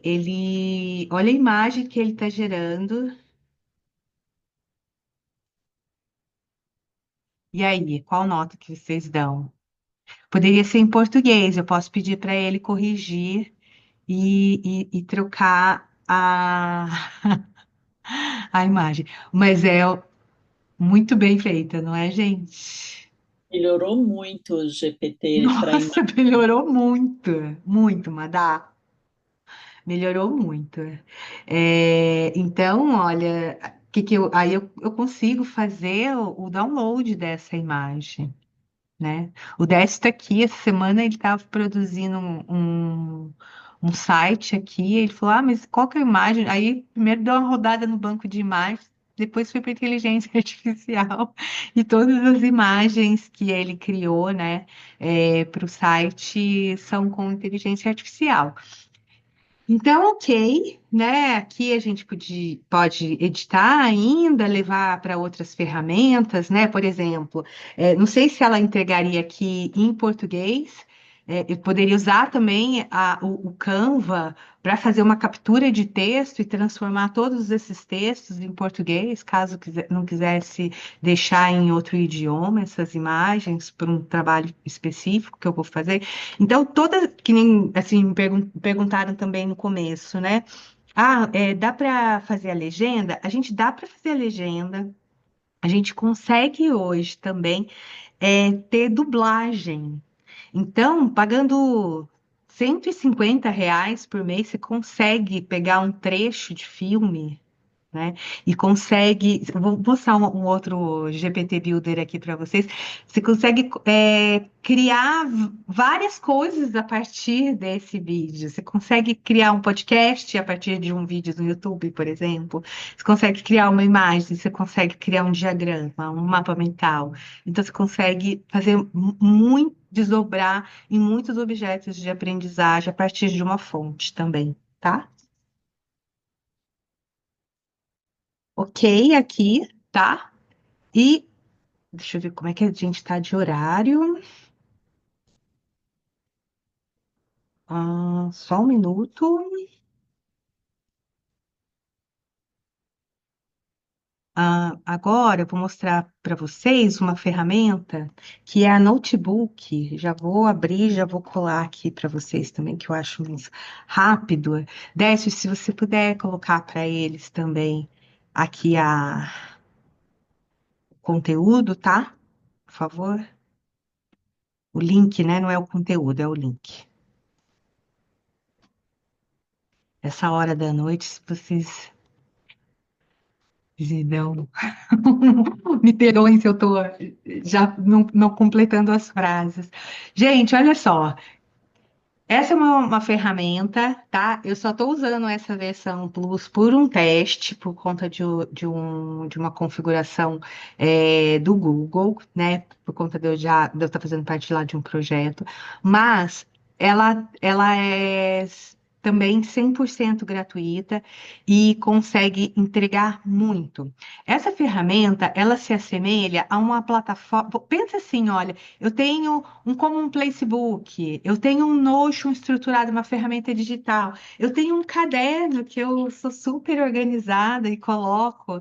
olha a imagem que ele está gerando. E aí, qual nota que vocês dão? Poderia ser em português, eu posso pedir para ele corrigir e trocar a imagem. Mas Muito bem feita, não é, gente? Melhorou muito o GPT para Nossa, melhorou muito, muito, Madá. Melhorou muito. Então, olha, aí eu consigo fazer o download dessa imagem, né? O Décio está aqui, essa semana ele estava produzindo um site aqui, ele falou, mas qual que é a imagem? Aí primeiro deu uma rodada no banco de imagens, depois foi para inteligência artificial e todas as imagens que ele criou, né, para o site são com inteligência artificial. Então, ok, né? Aqui a gente pode editar ainda, levar para outras ferramentas, né? Por exemplo, não sei se ela entregaria aqui em português. Eu poderia usar também o Canva para fazer uma captura de texto e transformar todos esses textos em português, caso não quisesse deixar em outro idioma essas imagens para um trabalho específico que eu vou fazer. Então, que nem assim, perguntaram também no começo, né? Dá para fazer a legenda? A gente dá para fazer a legenda. A gente consegue hoje também ter dublagem. Então, pagando R$ 150 por mês, você consegue pegar um trecho de filme, né? E consegue. Vou mostrar um outro GPT Builder aqui para vocês. Você consegue criar várias coisas a partir desse vídeo. Você consegue criar um podcast a partir de um vídeo no YouTube, por exemplo. Você consegue criar uma imagem, você consegue criar um diagrama, um mapa mental. Então, você consegue fazer muito, desdobrar em muitos objetos de aprendizagem a partir de uma fonte também, tá? Ok, aqui, tá? E deixa eu ver como é que a gente tá de horário. Só um minuto. Agora eu vou mostrar para vocês uma ferramenta que é a Notebook. Já vou abrir, já vou colar aqui para vocês também, que eu acho mais rápido. Décio, se você puder colocar para eles também aqui o conteúdo, tá? Por favor. O link, né? Não é o conteúdo, é o link. Essa hora da noite, se vocês não, me perdoem se eu estou já não completando as frases. Gente, olha só. Essa é uma ferramenta, tá? Eu só estou usando essa versão Plus por um teste, por conta de uma configuração do Google, né? Por conta de eu estar fazendo parte lá de um projeto. Mas ela é também 100% gratuita e consegue entregar muito. Essa ferramenta, ela se assemelha a uma plataforma. Pensa assim, olha, eu tenho um Common Placebook, eu tenho um Notion estruturado, uma ferramenta digital, eu tenho um caderno que eu sou super organizada e coloco,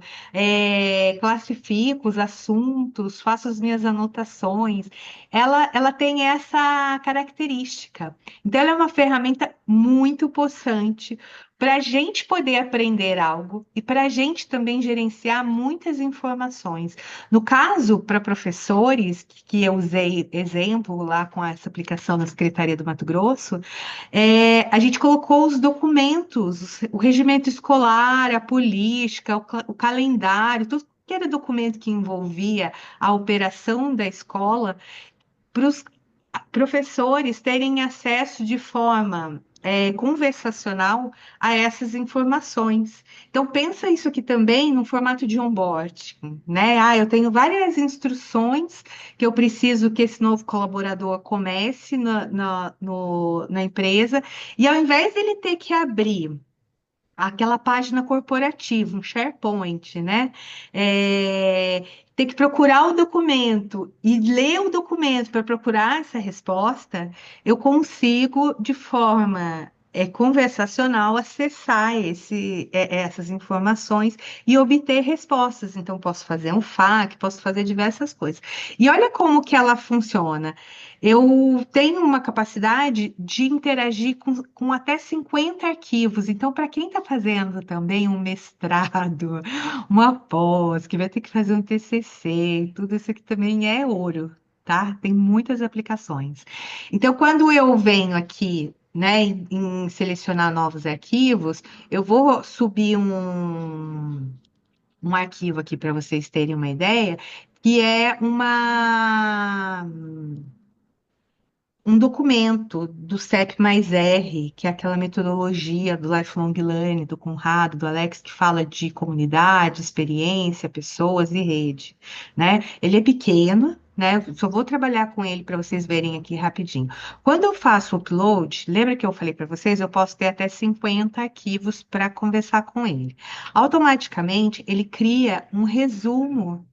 classifico os assuntos, faço as minhas anotações. Ela tem essa característica. Então, ela é uma ferramenta muito possante para a gente poder aprender algo e para a gente também gerenciar muitas informações. No caso, para professores, que eu usei exemplo lá com essa aplicação na Secretaria do Mato Grosso, a gente colocou os documentos, o regimento escolar, a política, o calendário, tudo que era documento que envolvia a operação da escola, para os professores terem acesso de forma conversacional a essas informações. Então, pensa isso aqui também no formato de onboarding, né? Eu tenho várias instruções que eu preciso que esse novo colaborador comece na empresa, e ao invés dele ter que abrir aquela página corporativa, um SharePoint, né? É, Ter que procurar o documento e ler o documento para procurar essa resposta, eu consigo de forma conversacional acessar essas informações e obter respostas. Então, posso fazer um FAQ, posso fazer diversas coisas. E olha como que ela funciona. Eu tenho uma capacidade de interagir com até 50 arquivos. Então, para quem está fazendo também um mestrado, uma pós, que vai ter que fazer um TCC, tudo isso aqui também é ouro, tá? Tem muitas aplicações. Então, quando eu venho aqui, né, em selecionar novos arquivos, eu vou subir um arquivo aqui para vocês terem uma ideia, que é um documento do CEP mais R, que é aquela metodologia do Lifelong Learning, do Conrado, do Alex, que fala de comunidade, experiência, pessoas e rede, né? Ele é pequeno, né? Só vou trabalhar com ele para vocês verem aqui rapidinho. Quando eu faço o upload, lembra que eu falei para vocês, eu posso ter até 50 arquivos para conversar com ele. Automaticamente, ele cria um resumo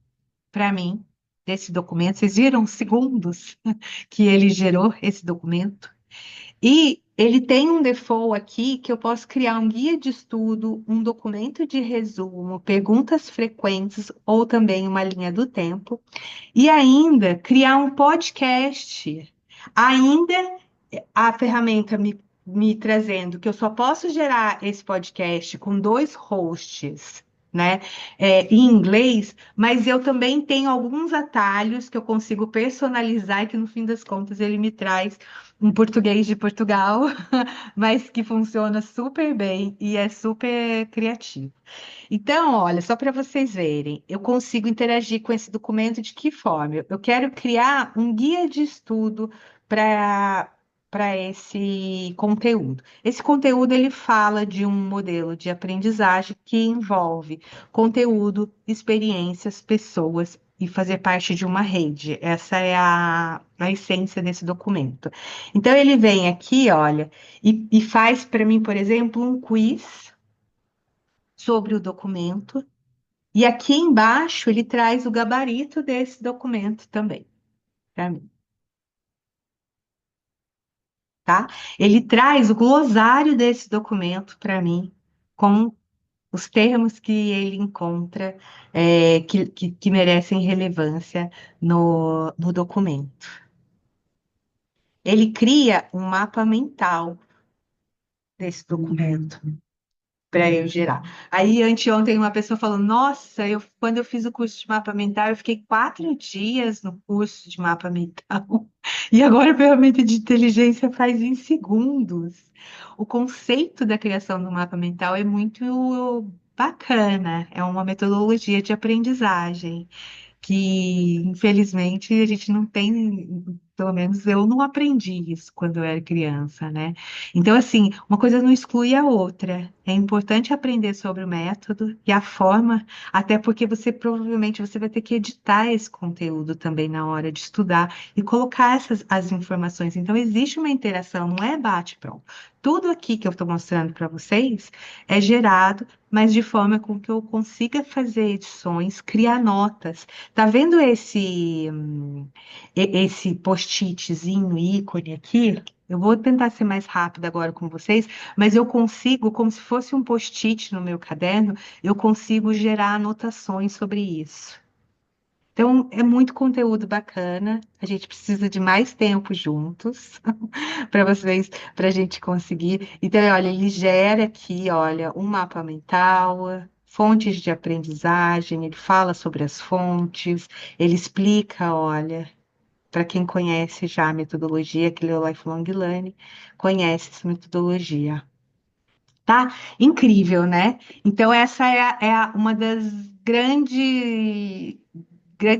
para mim desse documento. Vocês viram os segundos que ele gerou esse documento? E ele tem um default aqui que eu posso criar um guia de estudo, um documento de resumo, perguntas frequentes ou também uma linha do tempo, e ainda criar um podcast. Ainda a ferramenta me trazendo que eu só posso gerar esse podcast com dois hosts, né, em inglês, mas eu também tenho alguns atalhos que eu consigo personalizar e que no fim das contas ele me traz um português de Portugal, mas que funciona super bem e é super criativo. Então, olha, só para vocês verem, eu consigo interagir com esse documento de que forma? Eu quero criar um guia de estudo para esse conteúdo. Esse conteúdo ele fala de um modelo de aprendizagem que envolve conteúdo, experiências, pessoas e fazer parte de uma rede. Essa é a essência desse documento. Então, ele vem aqui, olha, e faz para mim, por exemplo, um quiz sobre o documento. E aqui embaixo ele traz o gabarito desse documento também, para mim, tá? Ele traz o glossário desse documento para mim, com os termos que ele encontra que merecem relevância no documento. Ele cria um mapa mental desse documento para eu gerar. Aí, anteontem, uma pessoa falou: Nossa, quando eu fiz o curso de mapa mental, eu fiquei 4 dias no curso de mapa mental. E agora a ferramenta de inteligência faz em segundos. O conceito da criação do mapa mental é muito bacana, é uma metodologia de aprendizagem que infelizmente a gente não tem, pelo menos eu não aprendi isso quando eu era criança, né? Então, assim, uma coisa não exclui a outra. É importante aprender sobre o método e a forma, até porque você provavelmente você vai ter que editar esse conteúdo também na hora de estudar e colocar as informações. Então, existe uma interação, não é bate-pronto. Tudo aqui que eu estou mostrando para vocês é gerado, mas de forma com que eu consiga fazer edições, criar notas. Tá vendo esse post-itzinho, ícone aqui? Eu vou tentar ser mais rápida agora com vocês, mas eu consigo, como se fosse um post-it no meu caderno, eu consigo gerar anotações sobre isso. Então, é muito conteúdo bacana. A gente precisa de mais tempo juntos para vocês, para a gente conseguir. Então, olha, ele gera aqui, olha, um mapa mental, fontes de aprendizagem, ele fala sobre as fontes, ele explica, olha, para quem conhece já a metodologia, que é o Lifelong Learning, conhece essa metodologia. Tá? Incrível, né? Então, essa uma das grandes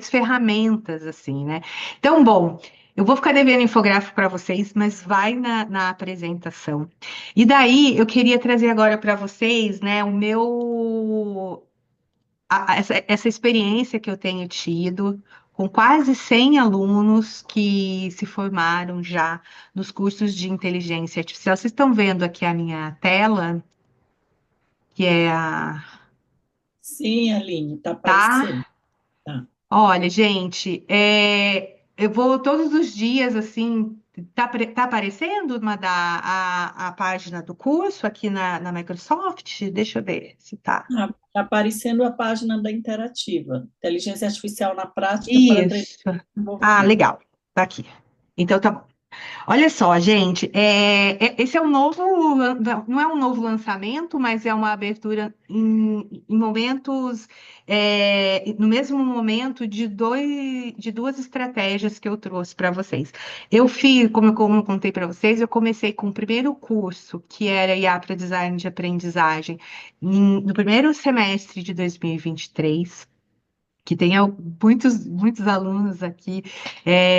ferramentas, assim, né? Então, bom, eu vou ficar devendo infográfico para vocês, mas vai na apresentação. E daí, eu queria trazer agora para vocês, né, essa experiência que eu tenho tido com quase 100 alunos que se formaram já nos cursos de inteligência artificial. Vocês estão vendo aqui a minha tela, que é Sim, Aline, está tá? aparecendo. Tá. Olha, gente, eu vou todos os dias, assim, tá aparecendo a página do curso aqui na Microsoft? Deixa eu ver se tá. Tá aparecendo a página da Interativa, Inteligência Artificial na Prática para Treinar Isso. e Ah, Desenvolvimento. legal. Tá aqui. Então tá bom. Olha só, gente, esse é um novo, não é um novo lançamento, mas é uma abertura em momentos, no mesmo momento de duas estratégias que eu trouxe para vocês. Eu fiz, como eu contei para vocês, eu comecei com o primeiro curso, que era IA para Design de Aprendizagem, no primeiro semestre de 2023. Que tem muitos alunos aqui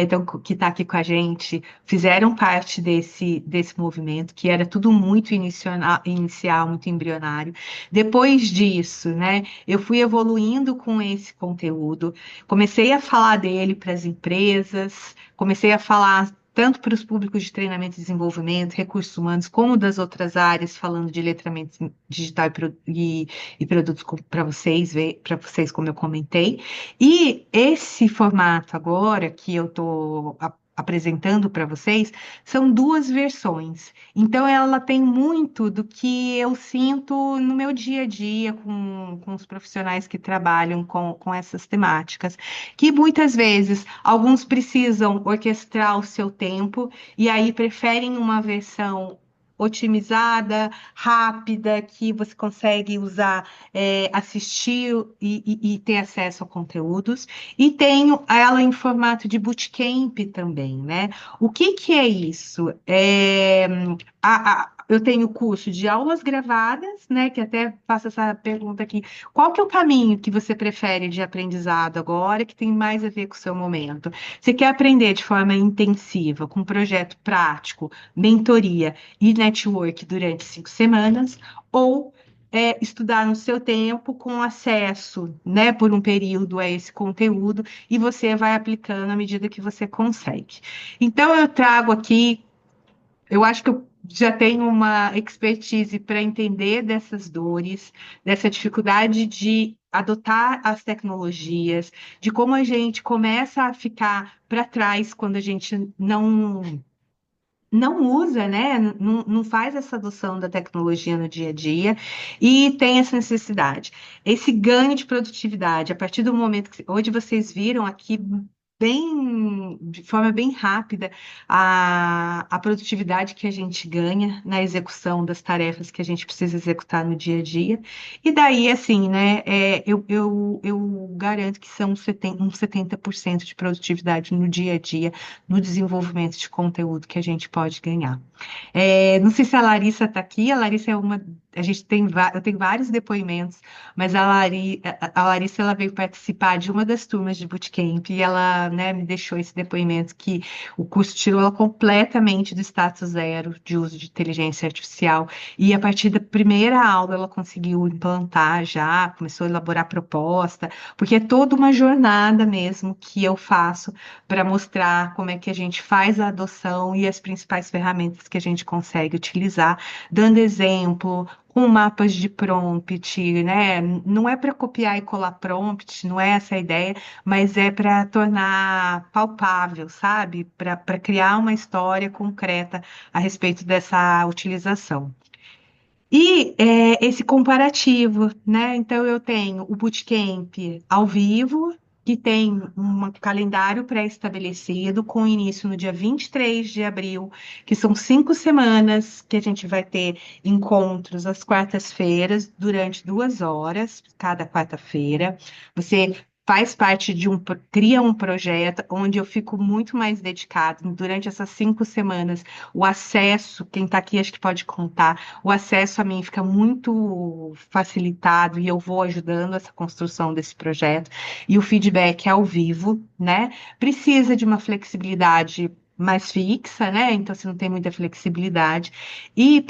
então, que está aqui com a gente, fizeram parte desse movimento, que era tudo muito inicial, muito embrionário. Depois disso, né, eu fui evoluindo com esse conteúdo, comecei a falar dele para as empresas, comecei a falar tanto para os públicos de treinamento e desenvolvimento, recursos humanos, como das outras áreas, falando de letramento digital e produtos para vocês, como eu comentei. E esse formato agora que eu estou apresentando para vocês são duas versões. Então, ela tem muito do que eu sinto no meu dia a dia com os profissionais que trabalham com essas temáticas, que muitas vezes alguns precisam orquestrar o seu tempo e aí preferem uma versão otimizada, rápida, que você consegue usar, assistir e ter acesso a conteúdos. E tenho ela em formato de bootcamp também, né? O que que é isso? Eu tenho curso de aulas gravadas, né? Que até faço essa pergunta aqui. Qual que é o caminho que você prefere de aprendizado agora, que tem mais a ver com o seu momento? Você quer aprender de forma intensiva, com projeto prático, mentoria e network durante 5 semanas, ou estudar no seu tempo, com acesso, né, por um período a esse conteúdo, e você vai aplicando à medida que você consegue. Então, eu trago aqui, eu acho que eu já tenho uma expertise para entender dessas dores, dessa dificuldade de adotar as tecnologias, de como a gente começa a ficar para trás quando a gente não usa, né? Não faz essa adoção da tecnologia no dia a dia e tem essa necessidade. Esse ganho de produtividade, a partir do momento que hoje vocês viram aqui de forma bem rápida, a produtividade que a gente ganha na execução das tarefas que a gente precisa executar no dia a dia. E daí, assim, né? Eu garanto que são uns 70% de produtividade no dia a dia no desenvolvimento de conteúdo que a gente pode ganhar. Não sei se a Larissa está aqui, a Larissa é uma. A gente tem, eu tenho vários depoimentos, mas a Larissa ela veio participar de uma das turmas de bootcamp e ela, né, me deixou esse depoimento que o curso tirou ela completamente do status zero de uso de inteligência artificial e a partir da primeira aula ela conseguiu implantar já, começou a elaborar proposta, porque é toda uma jornada mesmo que eu faço para mostrar como é que a gente faz a adoção e as principais ferramentas que a gente consegue utilizar, dando exemplo, com mapas de prompt, né? Não é para copiar e colar prompt, não é essa a ideia, mas é para tornar palpável, sabe? Para criar uma história concreta a respeito dessa utilização. E esse comparativo, né? Então, eu tenho o Bootcamp ao vivo, que tem um calendário pré-estabelecido, com início no dia 23 de abril, que são 5 semanas que a gente vai ter encontros às quartas-feiras, durante 2 horas, cada quarta-feira. Você faz parte cria um projeto onde eu fico muito mais dedicado durante essas 5 semanas. O acesso, quem está aqui acho que pode contar, o acesso a mim fica muito facilitado e eu vou ajudando essa construção desse projeto. E o feedback é ao vivo, né? Precisa de uma flexibilidade mais fixa, né? Então, você não tem muita flexibilidade. E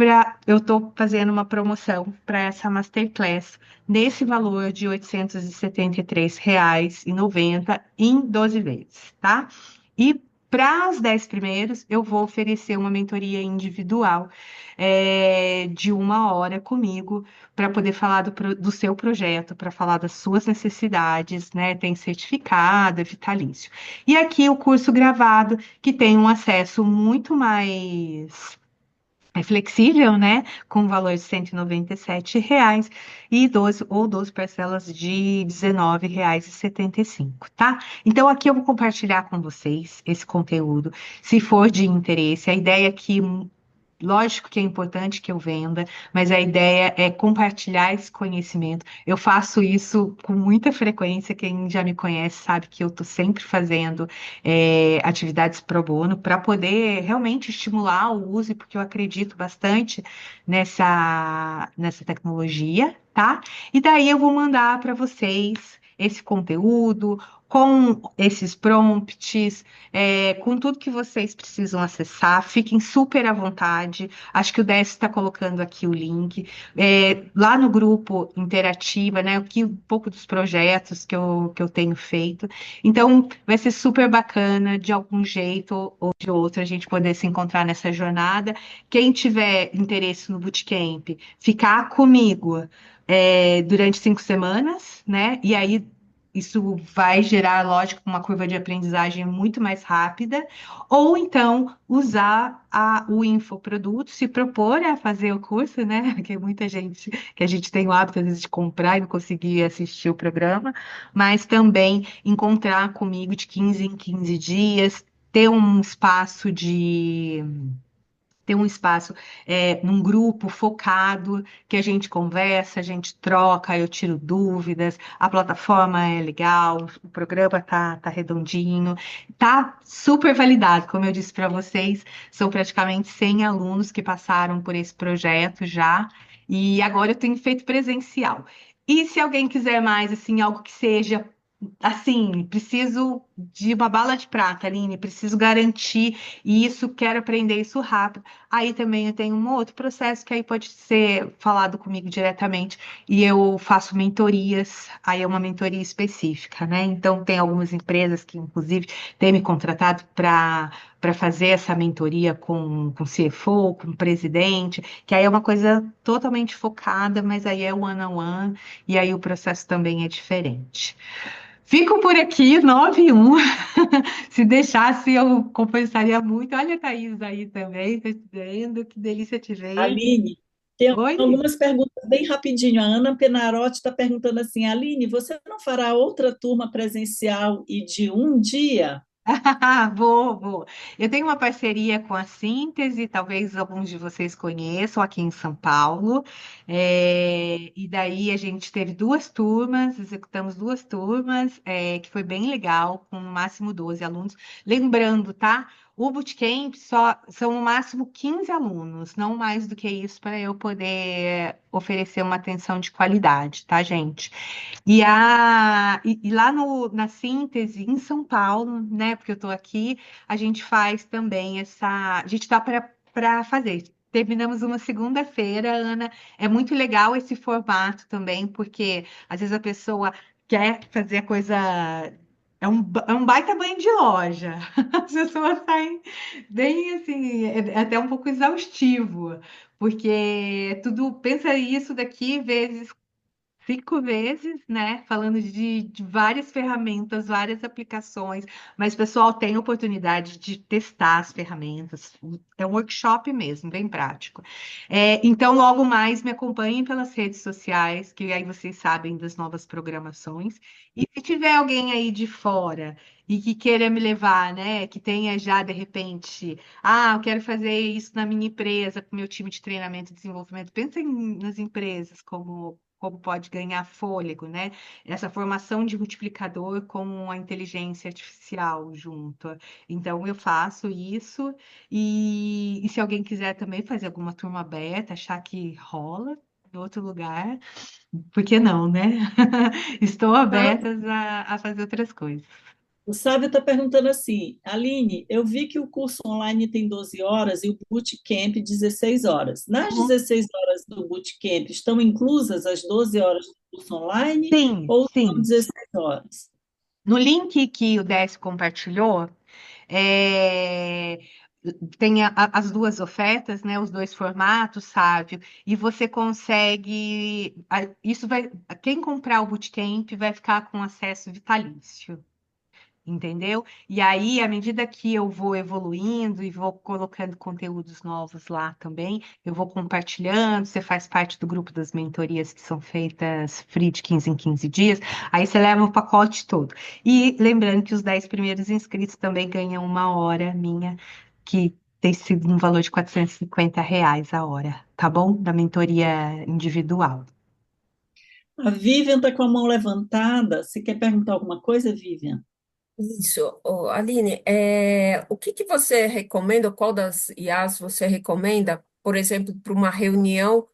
eu estou fazendo uma promoção para essa masterclass nesse valor de R$ 873,90 em 12 vezes, tá? E para os 10 primeiros, eu vou oferecer uma mentoria individual de 1 hora comigo para poder falar do seu projeto, para falar das suas necessidades, né? Tem certificado, é vitalício. E aqui o curso gravado, que tem um acesso muito mais flexível, né? Com um valor de R$ 197 e 12 parcelas de R$ 19,75, tá? Então, aqui eu vou compartilhar com vocês esse conteúdo, se for de interesse. A ideia aqui, lógico que é importante que eu venda, mas a ideia é compartilhar esse conhecimento. Eu faço isso com muita frequência. Quem já me conhece sabe que eu estou sempre fazendo atividades pro bono para poder realmente estimular o uso, porque eu acredito bastante nessa tecnologia, tá? E daí eu vou mandar para vocês esse conteúdo com esses prompts, com tudo que vocês precisam acessar. Fiquem super à vontade. Acho que o Décio está colocando aqui o link. Lá no grupo Interativa, né? Aqui um pouco dos projetos que eu tenho feito. Então, vai ser super bacana, de algum jeito ou de outro, a gente poder se encontrar nessa jornada. Quem tiver interesse no Bootcamp, ficar comigo durante 5 semanas, né? E aí isso vai gerar, lógico, uma curva de aprendizagem muito mais rápida, ou então usar o infoproduto, se propor a fazer o curso, né? Porque muita gente que a gente tem o hábito, às vezes, de comprar e não conseguir assistir o programa, mas também encontrar comigo de 15 em 15 dias, ter um espaço num grupo focado, que a gente conversa, a gente troca, eu tiro dúvidas, a plataforma é legal, o programa tá redondinho, tá super validado, como eu disse para vocês, são praticamente 100 alunos que passaram por esse projeto já, e agora eu tenho feito presencial. E se alguém quiser mais, assim, algo que seja assim, preciso de uma bala de prata, Aline, preciso garantir isso, quero aprender isso rápido. Aí também eu tenho um outro processo que aí pode ser falado comigo diretamente e eu faço mentorias, aí é uma mentoria específica, né? Então tem algumas empresas que inclusive têm me contratado para fazer essa mentoria com o CFO, com o presidente, que aí é uma coisa totalmente focada, mas aí é one-on-one e aí o processo também é diferente. Fico por aqui, 9:01. Se deixasse, eu compensaria muito. Olha a Thaís aí também, tá vendo? Que delícia te ver. Aline, tem Oi? algumas perguntas bem rapidinho. A Ana Penarotti está perguntando assim, Aline, você não fará outra turma presencial e de um dia? Vou. Eu tenho uma parceria com a Síntese, talvez alguns de vocês conheçam aqui em São Paulo. E daí a gente teve 2 turmas, executamos 2 turmas, que foi bem legal, com no máximo 12 alunos. Lembrando, tá? O Bootcamp só são no máximo 15 alunos, não mais do que isso, para eu poder oferecer uma atenção de qualidade, tá, gente? E lá na Síntese, em São Paulo, né? Porque eu estou aqui, a gente faz também essa. A gente está para fazer. Terminamos uma segunda-feira, Ana. É muito legal esse formato também, porque às vezes a pessoa quer fazer a coisa. É um baita banho de loja. As pessoas saem bem assim, é até um pouco exaustivo, porque tudo pensa isso daqui vezes 5 vezes, né? Falando de várias ferramentas, várias aplicações, mas o pessoal tem oportunidade de testar as ferramentas. É um workshop mesmo, bem prático. Então, logo mais, me acompanhem pelas redes sociais, que aí vocês sabem das novas programações. E se tiver alguém aí de fora e que queira me levar, né? Que tenha já, de repente, eu quero fazer isso na minha empresa, com meu time de treinamento e desenvolvimento. Pensem nas empresas como pode ganhar fôlego, né? Essa formação de multiplicador com a inteligência artificial junto. Então, eu faço isso, e se alguém quiser também fazer alguma turma aberta, achar que rola em outro lugar, por que não, né? Estou aberta a fazer outras coisas. O Sávio está perguntando assim, Aline, eu vi que o curso online tem 12 horas e o bootcamp 16 horas. Nas 16 horas do bootcamp, estão inclusas as 12 horas do curso online Sim, ou são sim. 16 horas? No link que o Décio compartilhou, É, tem as duas ofertas, né? Os dois formatos, Sávio, e você consegue. Isso vai. Quem comprar o Bootcamp vai ficar com acesso vitalício. Entendeu? E aí, à medida que eu vou evoluindo e vou colocando conteúdos novos lá também, eu vou compartilhando. Você faz parte do grupo das mentorias que são feitas free de 15 em 15 dias, aí você leva o pacote todo. E lembrando que os 10 primeiros inscritos também ganham uma hora minha, que tem sido um valor de R$ 450 a hora, tá bom? Da mentoria individual. A Vivian está com a mão levantada. Você quer perguntar alguma coisa, Vivian? Isso, ô, Aline, o que que você recomenda, qual das IAs você recomenda, por exemplo, para uma reunião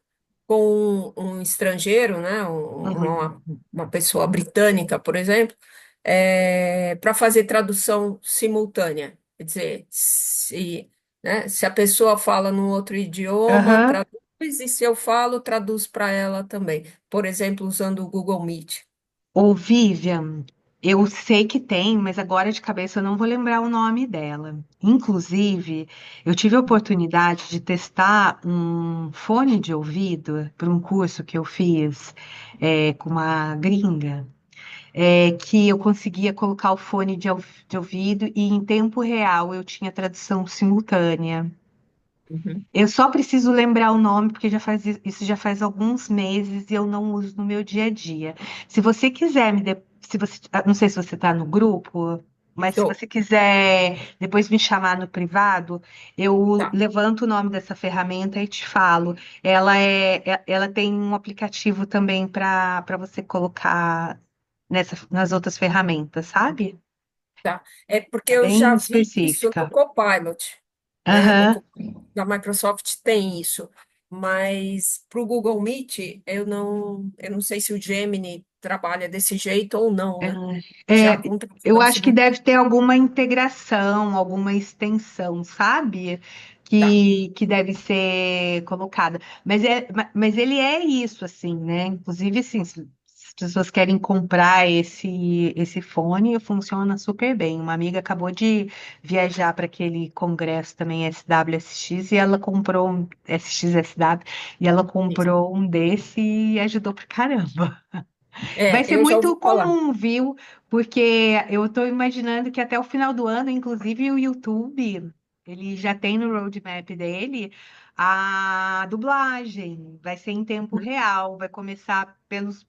com um estrangeiro, né, Uhum. uma pessoa britânica, por exemplo, para fazer tradução simultânea? Quer dizer, né, se a pessoa fala num outro idioma, Aham. traduz, e se eu falo, traduz para ela também. Por exemplo, usando o Google Meet. Ô, Vivian, eu sei que tem, mas agora de cabeça eu não vou lembrar o nome dela. Inclusive, eu tive a oportunidade de testar um fone de ouvido para um curso que eu fiz com uma gringa, que eu conseguia colocar o fone de ouvido e em tempo real eu tinha tradução simultânea. Uhum. Eu só preciso lembrar o nome, porque isso já faz alguns meses e eu não uso no meu dia a dia. Se você quiser se você, não sei se você está no grupo, mas se Tô, você quiser depois me chamar no privado, eu tá. levanto o nome dessa ferramenta e te falo. Ela tem um aplicativo também para você colocar nas outras ferramentas, sabe? Tá. É porque É eu já bem vi isso no específica. Copilot, né? No Aham. Copilot da Microsoft tem isso, mas para o Google Meet eu não sei se o Gemini trabalha desse jeito ou não, né? Já É, com eu tradução acho que deve simultânea. ter alguma integração, alguma extensão, sabe? Tá. Que deve ser colocada. Mas ele é isso, assim, né? Inclusive, assim, se as pessoas querem comprar esse fone, funciona super bem. Uma amiga acabou de viajar para aquele congresso também, SWSX, e ela comprou um SXSW, e ela Isso. comprou um desse e ajudou pra caramba. Vai ser Eu já ouvi muito falar. comum, viu? Porque eu estou imaginando que até o final do ano, inclusive o YouTube, ele já tem no roadmap dele a dublagem. Vai ser em tempo real, vai começar pelos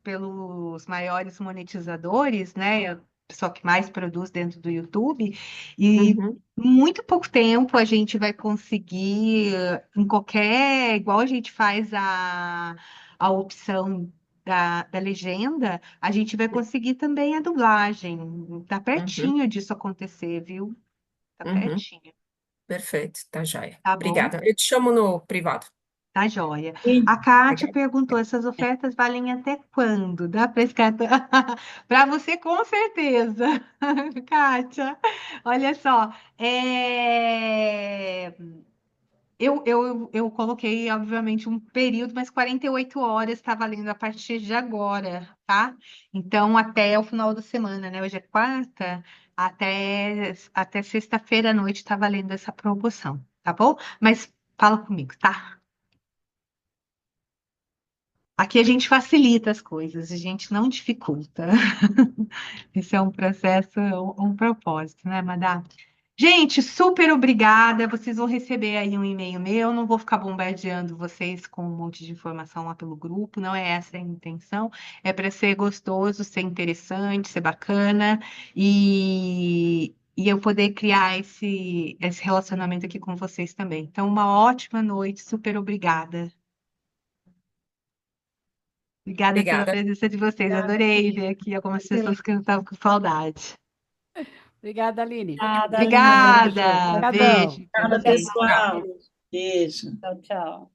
maiores monetizadores, né? O pessoal que mais produz dentro do YouTube. E Uhum, em muito pouco tempo a gente vai conseguir, em qualquer, igual a gente faz a opção da legenda, a gente vai conseguir também a dublagem. Tá uhum, pertinho disso acontecer, viu? Tá uhum. pertinho. Perfeito, tá joia. Tá bom? Obrigada. Eu te chamo no privado. Tá joia. Sim. A Kátia Obrigada. perguntou: essas ofertas valem até quando? Dá para escatar? Para você, com certeza, Kátia. Olha só, eu coloquei, obviamente, um período, mas 48 horas está valendo a partir de agora, tá? Então, até o final da semana, né? Hoje é quarta, até sexta-feira à noite está valendo essa promoção, tá bom? Mas fala comigo, tá? Aqui a gente facilita as coisas, a gente não dificulta. Esse é um processo, um propósito, né, Madá? Gente, super obrigada. Vocês vão receber aí um e-mail meu. Não vou ficar bombardeando vocês com um monte de informação lá pelo grupo. Não é essa a intenção. É para ser gostoso, ser interessante, ser bacana e eu poder criar esse relacionamento aqui com vocês também. Então, uma ótima noite. Super obrigada. Obrigada pela Obrigada. presença de vocês. Obrigada, Adorei ver Aline. aqui algumas pessoas que eu estava com saudade. Obrigada, Aline. Obrigada, Aline. Beijo. Obrigada. Obrigadão. Beijo para Obrigada, vocês. Tchau. pessoal. Beijo. Tchau, tchau.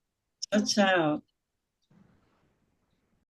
Tchau, tchau.